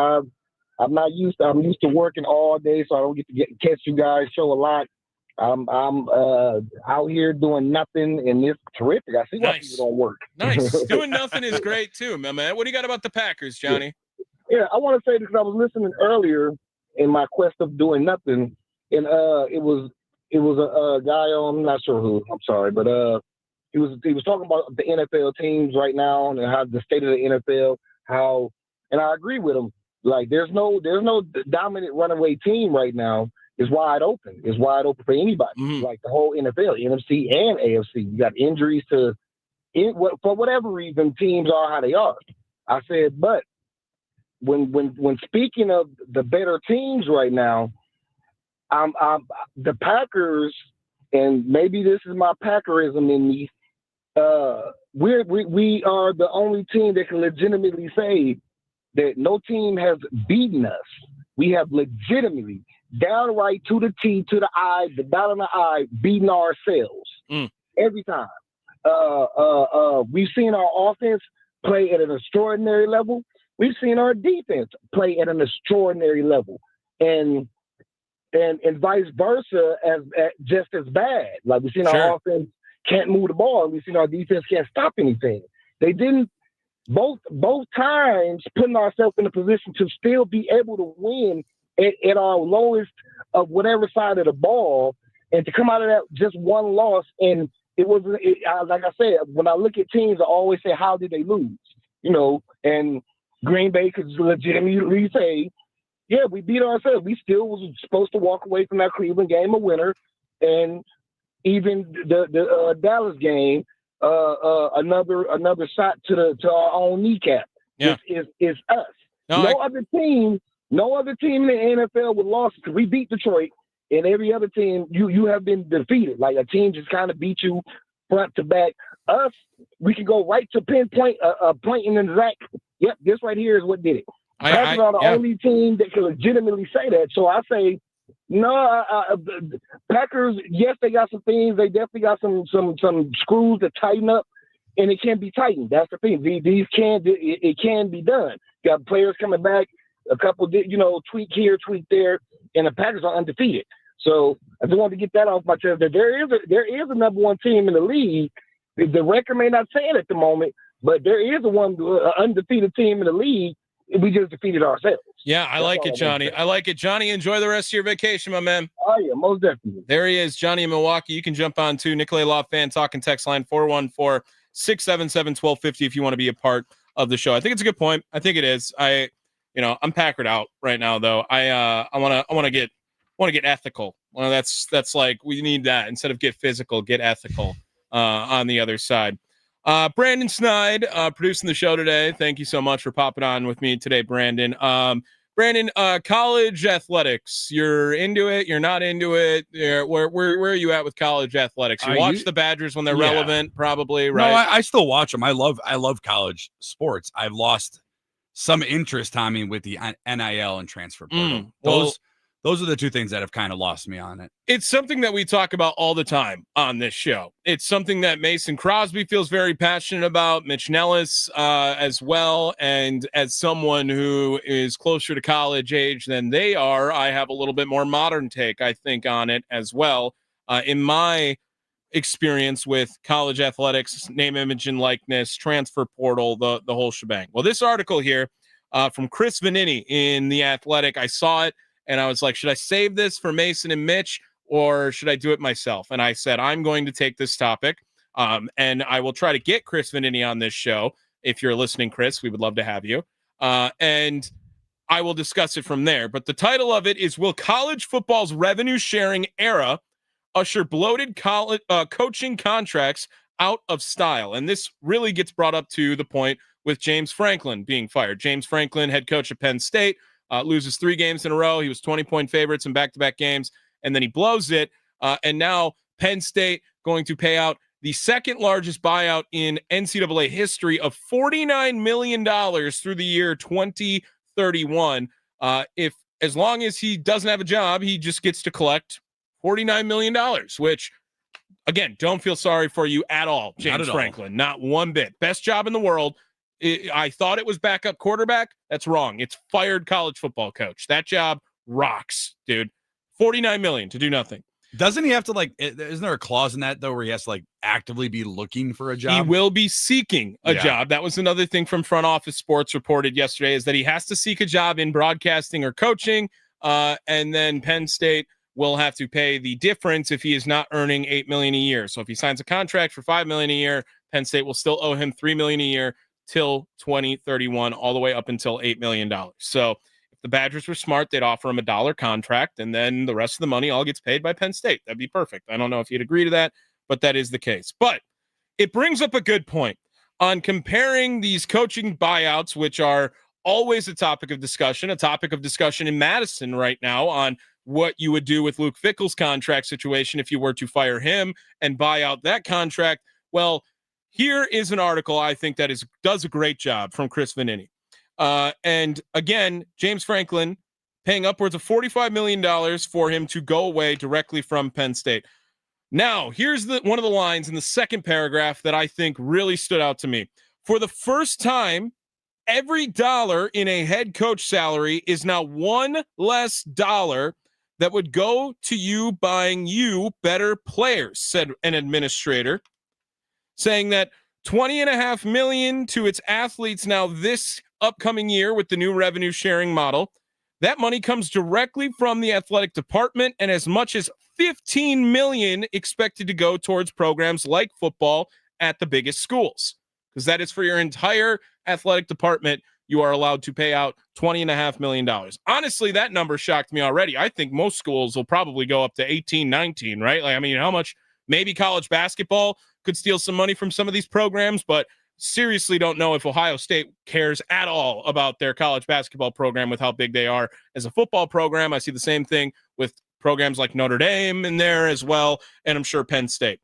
I'm used to working all day, so I don't get to catch you guys show a lot. I'm out here doing nothing, and it's terrific. I see why people don't work. Nice. Doing nothing is great too, my man. What do you got about the Packers, Johnny? Yeah, I want to say this because I was listening earlier in my quest of doing nothing, and it was a guy on, I'm not sure who. I'm sorry, but he was talking about the NFL teams right now and how the state of the NFL, and I agree with him. Like there's no dominant runaway team right now. It's wide open. It's wide open for anybody. Mm-hmm. Like the whole NFL, NFC and AFC. You got injuries for whatever reason, teams are how they are. I said, but when speaking of the better teams right now, the Packers, and maybe this is my Packerism in me. We are the only team that can legitimately say that no team has beaten us. We have legitimately, downright to the T, to the I, the dot on the I, beaten ourselves every time. We've seen our offense play at an extraordinary level. We've seen our defense play at an extraordinary level, and vice versa, just as bad. Like we've seen our offense can't move the ball, and we've seen our defense can't stop anything. They didn't. Both times putting ourselves in a position to still be able to win at our lowest of whatever side of the ball, and to come out of that just one loss. And it was like I said, when I look at teams, I always say, how did they lose? And Green Bay could legitimately say, yeah, we beat ourselves. We still was supposed to walk away from that Cleveland game a winner, and even the Dallas game. Another shot to our own kneecap. Yeah. is us. No other team in the NFL with losses, because we beat Detroit, and every other team you have been defeated. Like a team just kind of beat you front to back. Us, we can go right to pinpoint pointing in Zach. Yep, this right here is what did it. Packers are the only team that can legitimately say that. So I say, no, Packers, yes, they got some things. They definitely got some screws to tighten up, and it can be tightened. That's the thing. It can be done. You got players coming back, a couple, tweak here, tweak there, and the Packers are undefeated. So I just wanted to get that off my chest. That there is a number one team in the league. The record may not say it at the moment, but there is a undefeated team in the league. We just defeated ourselves. Yeah, I like it, Johnny. I like it. Johnny, enjoy the rest of your vacation, my man. Oh, yeah, most definitely. There he is, Johnny in Milwaukee. You can jump on to Nicolay Law Fan Talking text line, 414-677-1250 if you want to be a part of the show. I think it's a good point. I think it is. I'm Packered out right now, though. I want to get ethical. Well, that's like, we need that. Instead of get physical, get ethical on the other side. Brandon Snide, producing the show today. Thank you so much for popping on with me today, Brandon. Brandon, college athletics, you're into it? You're not into it? Where are you at with college athletics? You watch the Badgers when they're relevant, probably, right? No, I still watch them. I love college sports. I've lost some interest, Tommy, with the NIL and transfer portal. Those are the two things that have kind of lost me on it. It's something that we talk about all the time on this show. It's something that Mason Crosby feels very passionate about, Mitch Nellis as well. And as someone who is closer to college age than they are, I have a little bit more modern take, I think, on it as well. In my experience with college athletics, name, image, and likeness, transfer portal, the whole shebang. Well, this article here from Chris Vanini in The Athletic, I saw it. And I was like, should I save this for Mason and Mitch, or should I do it myself? And I said, I'm going to take this topic, and I will try to get Chris Vanini on this show. If you're listening, Chris, we would love to have you. And I will discuss it from there. But the title of it is, Will College Football's Revenue Sharing Era Usher Bloated Coaching Contracts Out of Style? And this really gets brought up to the point with James Franklin being fired. James Franklin, head coach of Penn State, loses 3 games in a row. He was 20-point favorites in back-to-back games, and then he blows it. And now Penn State going to pay out the second largest buyout in NCAA history of $49 million through the year 2031. If as long as he doesn't have a job, he just gets to collect $49 million, which, again, don't feel sorry for you at all, James Franklin. Not one bit. Best job in the world. I thought it was backup quarterback. That's wrong. It's fired college football coach. That job rocks, dude. $49 million to do nothing. Doesn't he have to, like, isn't there a clause in that, though, where he has to, like, actively be looking for a job? He will be seeking a job. That was another thing from Front Office Sports reported yesterday, is that he has to seek a job in broadcasting or coaching, and then Penn State will have to pay the difference if he is not earning $8 million a year. So if he signs a contract for $5 million a year, Penn State will still owe him $3 million a year till 2031, all the way up until $8 million. So the Badgers were smart, they'd offer him $1 contract, and then the rest of the money all gets paid by Penn State. That'd be perfect. I don't know if you'd agree to that, but that is the case. But it brings up a good point on comparing these coaching buyouts, which are always a topic of discussion in Madison right now on what you would do with Luke Fickell's contract situation if you were to fire him and buy out that contract. Well, here is an article I think that does a great job from Chris Vanini. And again, James Franklin paying upwards of $45 million for him to go away directly from Penn State. Now, here's one of the lines in the second paragraph that I think really stood out to me. For the first time, every dollar in a head coach salary is now one less dollar that would go to you buying you better players, said an administrator, saying that $20.5 million to its athletes now this upcoming year with the new revenue sharing model. That money comes directly from the athletic department, and as much as $15 million expected to go towards programs like football at the biggest schools, because that is for your entire athletic department. You are allowed to pay out $20.5 million. Honestly, that number shocked me already. I think most schools will probably go up to 18, 19, right? Like, I mean, how much? Maybe college basketball could steal some money from some of these programs, but seriously don't know if Ohio State cares at all about their college basketball program with how big they are as a football program. I see the same thing with programs like Notre Dame in there as well, and I'm sure Penn State.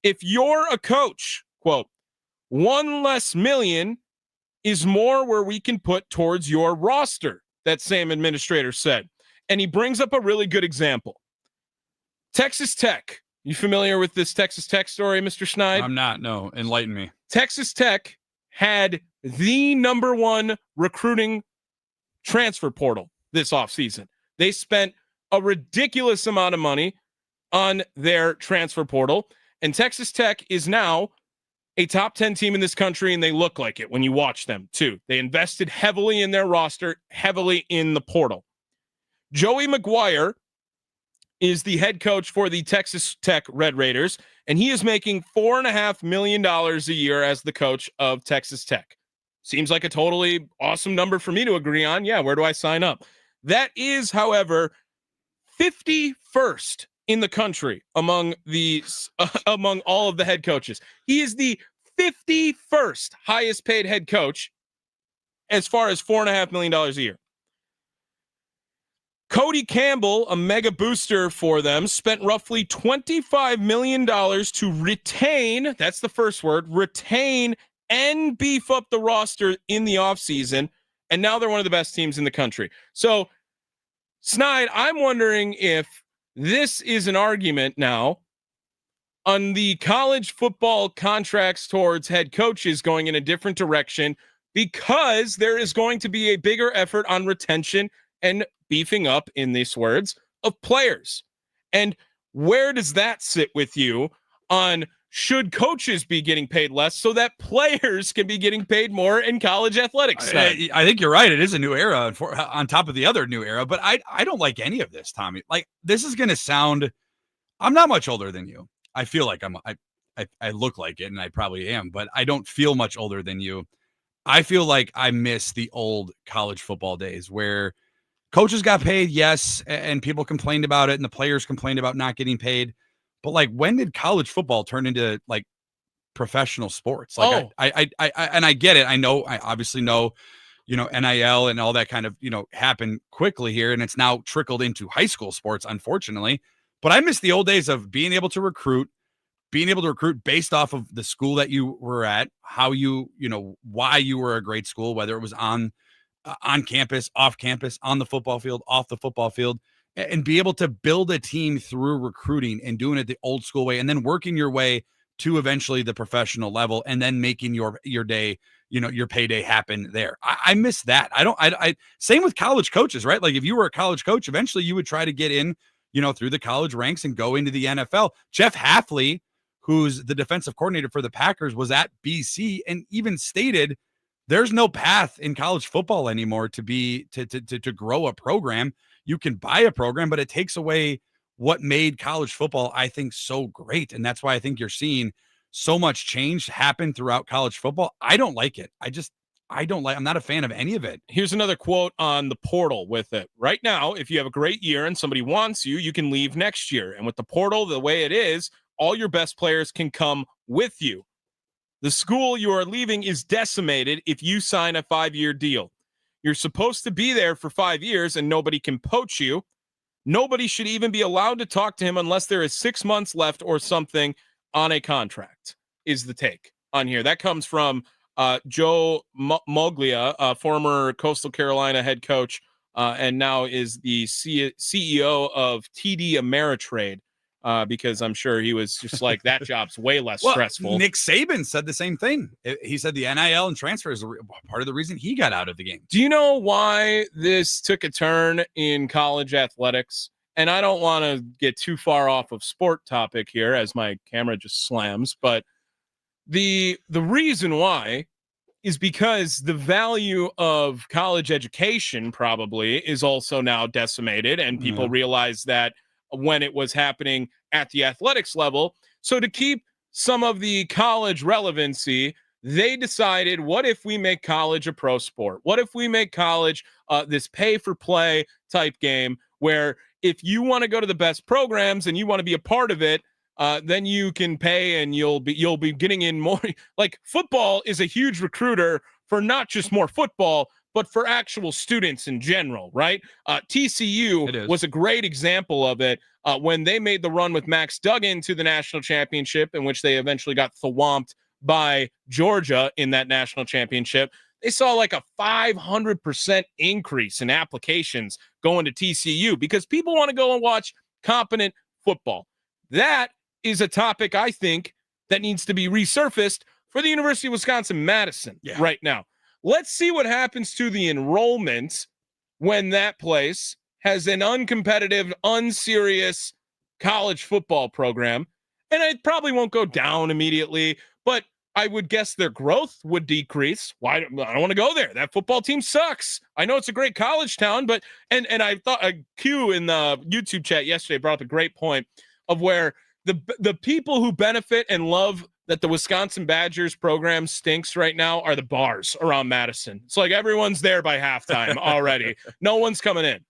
If you're a coach, quote, one less million is more where we can put towards your roster, that same administrator said. And he brings up a really good example. Texas Tech. You familiar with this Texas Tech story, Mr. Schneid? I'm not, no. Enlighten me. Texas Tech had the number one recruiting transfer portal this offseason. They spent a ridiculous amount of money on their transfer portal, and Texas Tech is now a top 10 team in this country, and they look like it when you watch them, too. They invested heavily in their roster, heavily in the portal. Joey McGuire is the head coach for the Texas Tech Red Raiders, and he is making $4.5 million a year as the coach of Texas Tech. Seems like a totally awesome number for me to agree on. Yeah, where do I sign up? That is, however, 51st in the country among all of the head coaches. He is the 51st highest paid head coach as far as $4.5 million a year. Cody Campbell, a mega booster for them, spent roughly $25 million to retain, that's the first word, retain and beef up the roster in the offseason, and now they're one of the best teams in the country. So, Schneid, I'm wondering if this is an argument now on the college football contracts towards head coaches going in a different direction, because there is going to be a bigger effort on retention and beefing up, in these words, of players. And where does that sit with you on should coaches be getting paid less so that players can be getting paid more in college athletics? I think you're right. It is a new era on top of the other new era, but I don't like any of this, Tommy. Like, this is going to sound, I'm not much older than you. I feel like I look like it, and I probably am, but I don't feel much older than you. I feel like I miss the old college football days where coaches got paid, yes, and people complained about it, and the players complained about not getting paid. But, like, when did college football turn into, like, professional sports? Like, I get it. I obviously know, NIL and all that kind of, happened quickly here, and it's now trickled into high school sports, unfortunately. But I miss the old days of being able to recruit based off of the school that you were at, how why you were a great school, whether it was on campus, off campus, on the football field, off the football field, and be able to build a team through recruiting and doing it the old school way, and then working your way to eventually the professional level, and then making your day, your payday happen there. I miss that. I same with college coaches, right? Like if you were a college coach, eventually you would try to get in, through the college ranks and go into the NFL. Jeff Hafley, who's the defensive coordinator for the Packers, was at BC and even stated there's no path in college football anymore to grow a program. You can buy a program, but it takes away what made college football, I think, so great. And that's why I think you're seeing so much change happen throughout college football. I don't like it. I'm not a fan of any of it. Here's another quote on the portal with it. Right now, if you have a great year and somebody wants you, you can leave next year. And with the portal, the way it is, all your best players can come with you. The school you are leaving is decimated if you sign a 5-year deal. You're supposed to be there for 5 years and nobody can poach you. Nobody should even be allowed to talk to him unless there is 6 months left or something on a contract, is the take on here. That comes from Joe Moglia, former Coastal Carolina head coach, and now is the CEO of TD Ameritrade. Because I'm sure he was just like, that job's way less stressful. Nick Saban said the same thing. He said the NIL and transfers are part of the reason he got out of the game. Do you know why this took a turn in college athletics? And I don't want to get too far off of sport topic here as my camera just slams, but the reason why is because the value of college education probably is also now decimated, and people realize that when it was happening at the athletics level. So to keep some of the college relevancy, they decided, what if we make college a pro sport? What if we make college this pay for play type game where if you want to go to the best programs and you want to be a part of it, then you can pay and you'll be getting in more. Like football is a huge recruiter for not just more football, but for actual students in general, right? TCU was a great example of it when they made the run with Max Duggan to the national championship, in which they eventually got thwomped by Georgia in that national championship. They saw like a 500% increase in applications going to TCU because people want to go and watch competent football. That is a topic, I think, that needs to be resurfaced for the University of Wisconsin-Madison right now. Let's see what happens to the enrollment when that place has an uncompetitive, unserious college football program. And it probably won't go down immediately, but I would guess their growth would decrease. Why? I don't want to go there. That football team sucks. I know it's a great college town, but and I thought Q in the YouTube chat yesterday brought up a great point of where the people who benefit and love that the Wisconsin Badgers program stinks right now are the bars around Madison. It's like everyone's there by halftime already. No one's coming in.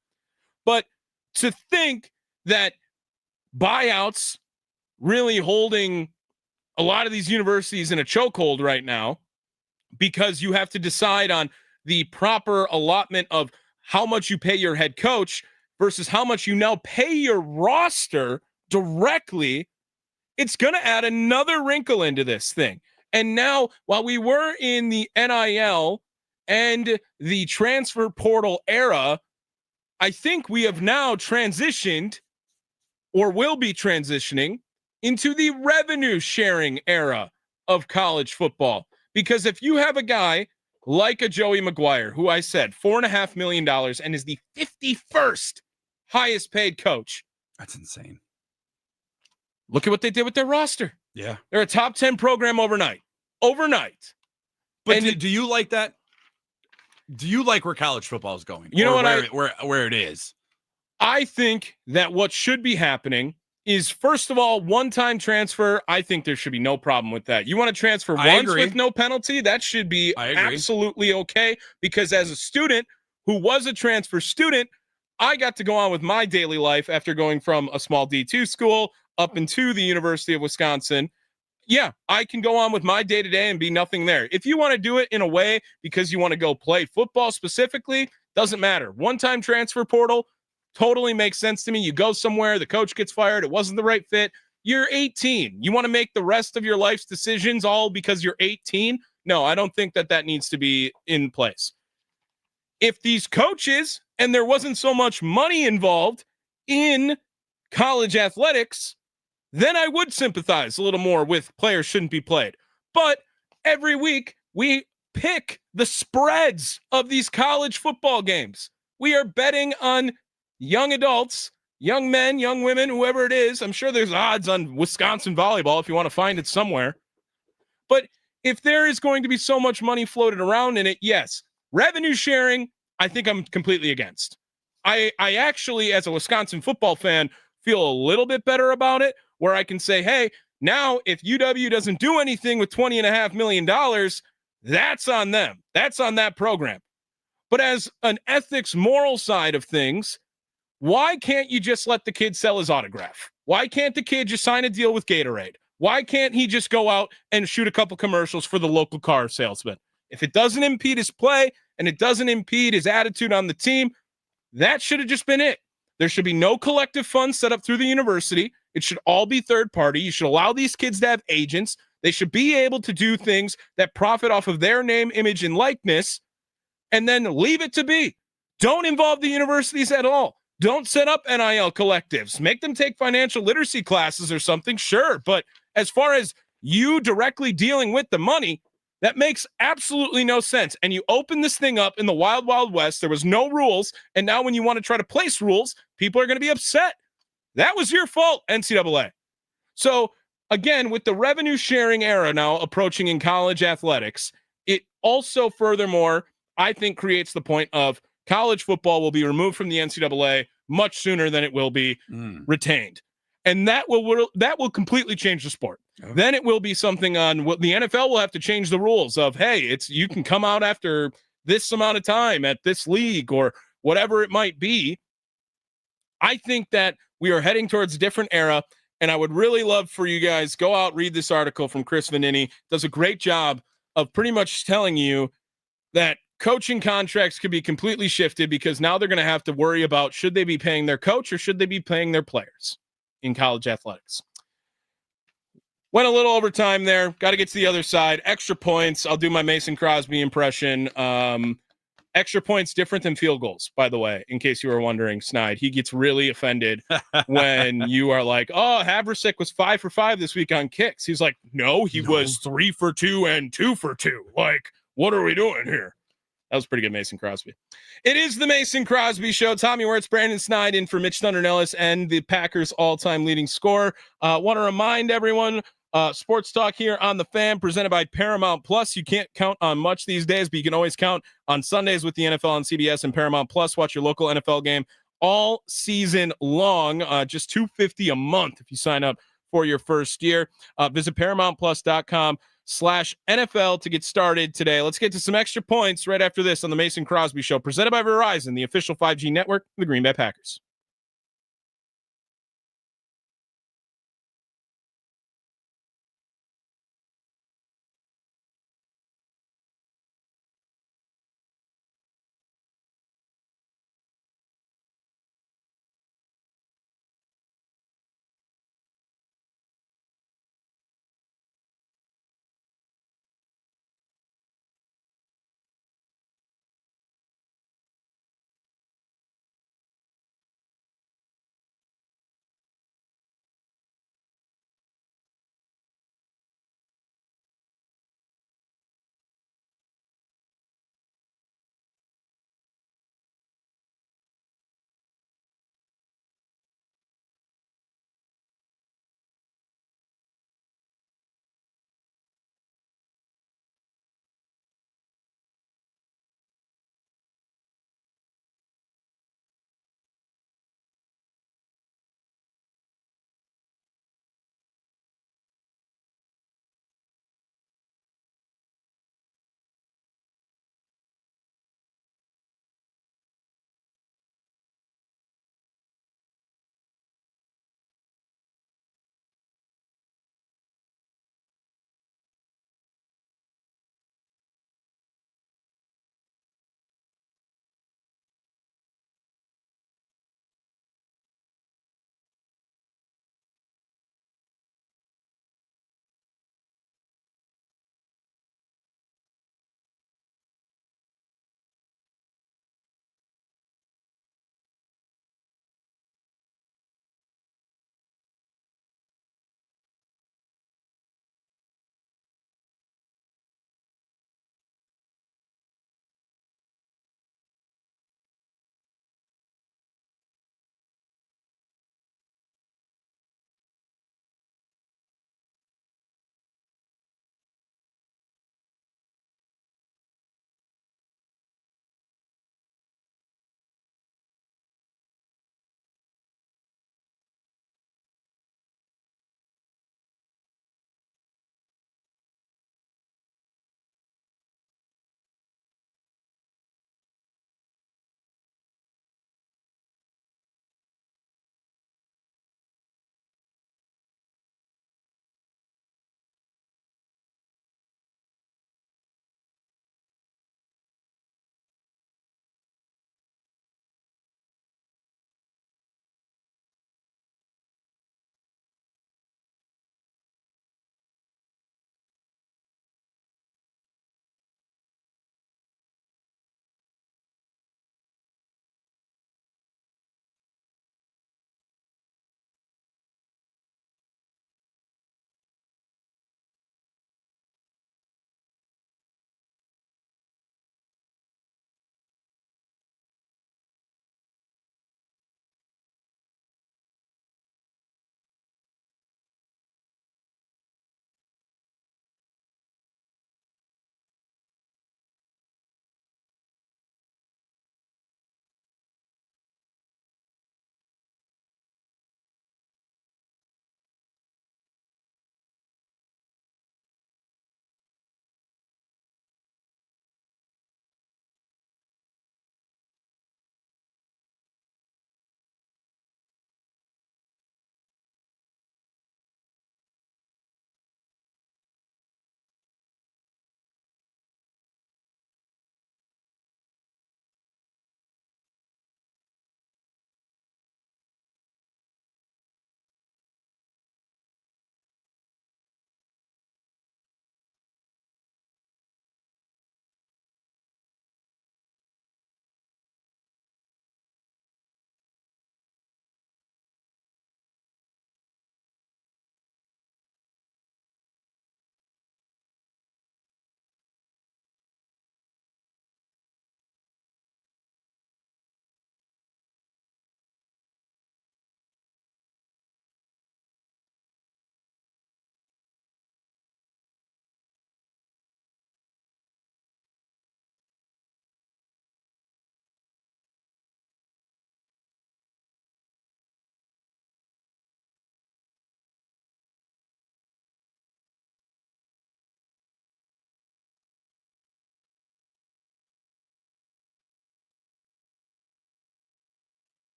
But to think that buyouts really holding a lot of these universities in a chokehold right now, because you have to decide on the proper allotment of how much you pay your head coach versus how much you now pay your roster directly, it's going to add another wrinkle into this thing. And now, while we were in the NIL and the transfer portal era, I think we have now transitioned or will be transitioning into the revenue sharing era of college football. Because if you have a guy like a Joey McGuire, who I said $4.5 million and is the 51st highest paid coach. That's insane. Look at what they did with their roster. Yeah. They're a top 10 program overnight. But do you like that? Do you like where college football is going? You know what? Where it is? I think that what should be happening is, first of all, one-time transfer. I think there should be no problem with that. You want to transfer once with no penalty? That should be absolutely okay, because as a student who was a transfer student, I got to go on with my daily life after going from a small D2 school up into the University of Wisconsin. Yeah, I can go on with my day-to-day and be nothing there. If you want to do it in a way because you want to go play football specifically, doesn't matter. One-time transfer portal, Totally makes sense to me. You go somewhere, the coach gets fired, it wasn't the right fit. You're 18. You want to make the rest of your life's decisions all because you're 18? No, I don't think that needs to be in place. If these coaches, and there wasn't so much money involved in college athletics, then I would sympathize a little more with players shouldn't be played. But every week we pick the spreads of these college football games. We are betting on young adults, young men, young women, whoever it is. I'm sure there's odds on Wisconsin volleyball if you want to find it somewhere. But if there is going to be so much money floated around in it, yes, revenue sharing, I think I'm completely against. I actually, as a Wisconsin football fan, feel a little bit better about it, where I can say, hey, now if UW doesn't do anything with $20.5 million, that's on them. That's on that program. But as an ethics, moral side of things, why can't you just let the kid sell his autograph? Why can't the kid just sign a deal with Gatorade? Why can't he just go out and shoot a couple commercials for the local car salesman? If it doesn't impede his play and it doesn't impede his attitude on the team, that should have just been it. There should be no collective fund set up through the university. It should all be third party. You should allow these kids to have agents. They should be able to do things that profit off of their name, image, and likeness, and then leave it to be. Don't involve the universities at all. Don't set up NIL collectives. Make them take financial literacy classes or something, sure. But as far as you directly dealing with the money, that makes absolutely no sense. And you open this thing up in the wild, wild west. There was no rules. And now when you want to try to place rules, people are going to be upset. That was your fault, NCAA. So again, with the revenue sharing era now approaching in college athletics, it also furthermore, I think, creates the point of college football will be removed from the NCAA much sooner than it will be retained. And that will completely change the sport. Oh. Then it will be something on what the NFL will have to change the rules of, hey, you can come out after this amount of time at this league or whatever it might be. I think that we are heading towards a different era, and I would really love for you guys go out, read this article from Chris Vanini. Does a great job of pretty much telling you that coaching contracts could be completely shifted because now they're going to have to worry about should they be paying their coach or should they be paying their players in college athletics. Went a little overtime there. Got to get to the other side. Extra points. I'll do my Mason Crosby impression. Extra points different than field goals, by the way, in case you were wondering, Snide. He gets really offended when you are like, oh, Haversick was 5 for 5 this week on kicks. He's like, no, he was 3 for 2 and 2 for 2. Like, what are we doing here? That was pretty good, Mason Crosby. It is the Mason Crosby Show. Tommy Wirtz, Brandon Snide in for Mitch Thunder-Nellis and the Packers' all-time leading scorer. Want to remind everyone, sports talk here on The Fan, presented by Paramount Plus. You can't count on much these days, but you can always count on Sundays with the NFL on CBS and Paramount Plus. Watch your local NFL game all season long. Just $250 a month if you sign up for your first year. Visit ParamountPlus.com/NFL to get started today. Let's get to some extra points right after this on the Mason Crosby Show, presented by Verizon, the official 5G network of the Green Bay Packers.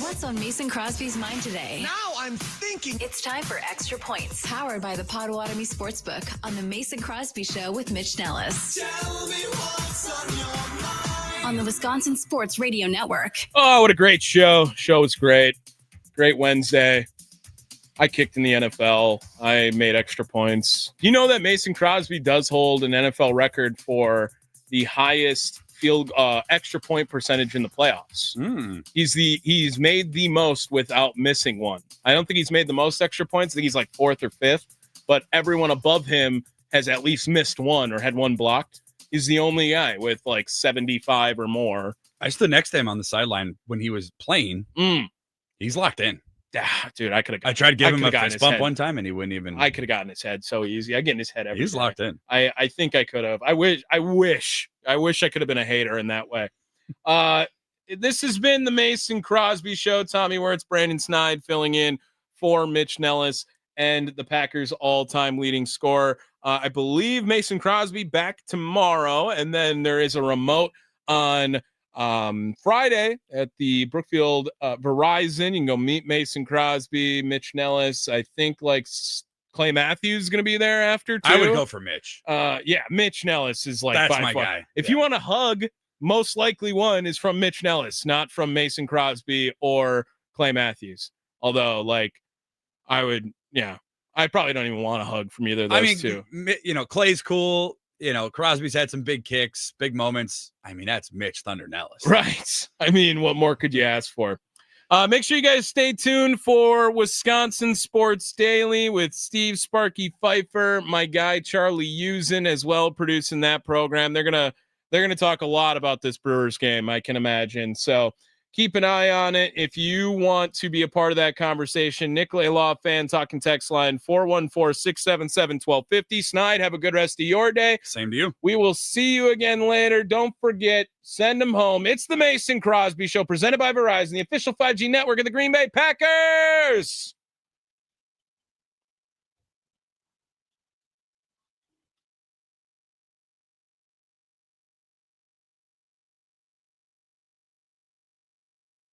What's on Mason Crosby's mind today? Now I'm thinking. It's time for Extra Points, powered by the Potawatomi Sportsbook on the Mason Crosby Show with Mitch Nellis. Tell me what's on your mind. On the Wisconsin Sports Radio Network. Oh, what a great show. Show was great. Great Wednesday. I kicked in the NFL. I made extra points. You know that Mason Crosby does hold an NFL record for the highest field extra point percentage in the playoffs. He's made the most without missing one. I don't think he's made the most extra points. I think he's like 4th or 5th, but everyone above him has at least missed one or had one blocked. He's the only guy with like 75 or more. I stood next to him on the sideline when he was playing. He's locked in. Dude, I tried to give him a fist bump one time and he wouldn't even. I could have gotten his head so easy. I get in his head every He's day. locked in. I think I could have. I wish I could have been a hater in that way. This has been the Mason Crosby Show. Tommy Wirtz, Brandon Snide filling in for Mitch Nellis and the Packers' all-time leading scorer. I believe Mason Crosby back tomorrow, and then there is a remote on Friday at the Brookfield Verizon. You can go meet Mason Crosby, Mitch Nellis. I think like Clay Matthews is going to be there after too. I would go for Mitch. Yeah, Mitch Nellis is like that's by my far. guy. If you want a hug, most likely one is from Mitch Nellis, not from Mason Crosby or Clay Matthews. Although, like, I probably don't even want a hug from either of those two. You know, Clay's cool. You know, Crosby's had some big kicks, big moments. I mean, that's Mitch Thunder Nellis. Right. I mean, what more could you ask for? Make sure you guys stay tuned for Wisconsin Sports Daily with Steve Sparky Pfeiffer, my guy Charlie Usen as well, producing that program. They're gonna talk a lot about this Brewers game, I can imagine. So keep an eye on it. If you want to be a part of that conversation, Nicolay Law Fan Talking Text Line 414-677-1250. Snide, have a good rest of your day. Same to you. We will see you again later. Don't forget, send them home. It's the Mason Crosby Show presented by Verizon, the official 5G network of the Green Bay Packers.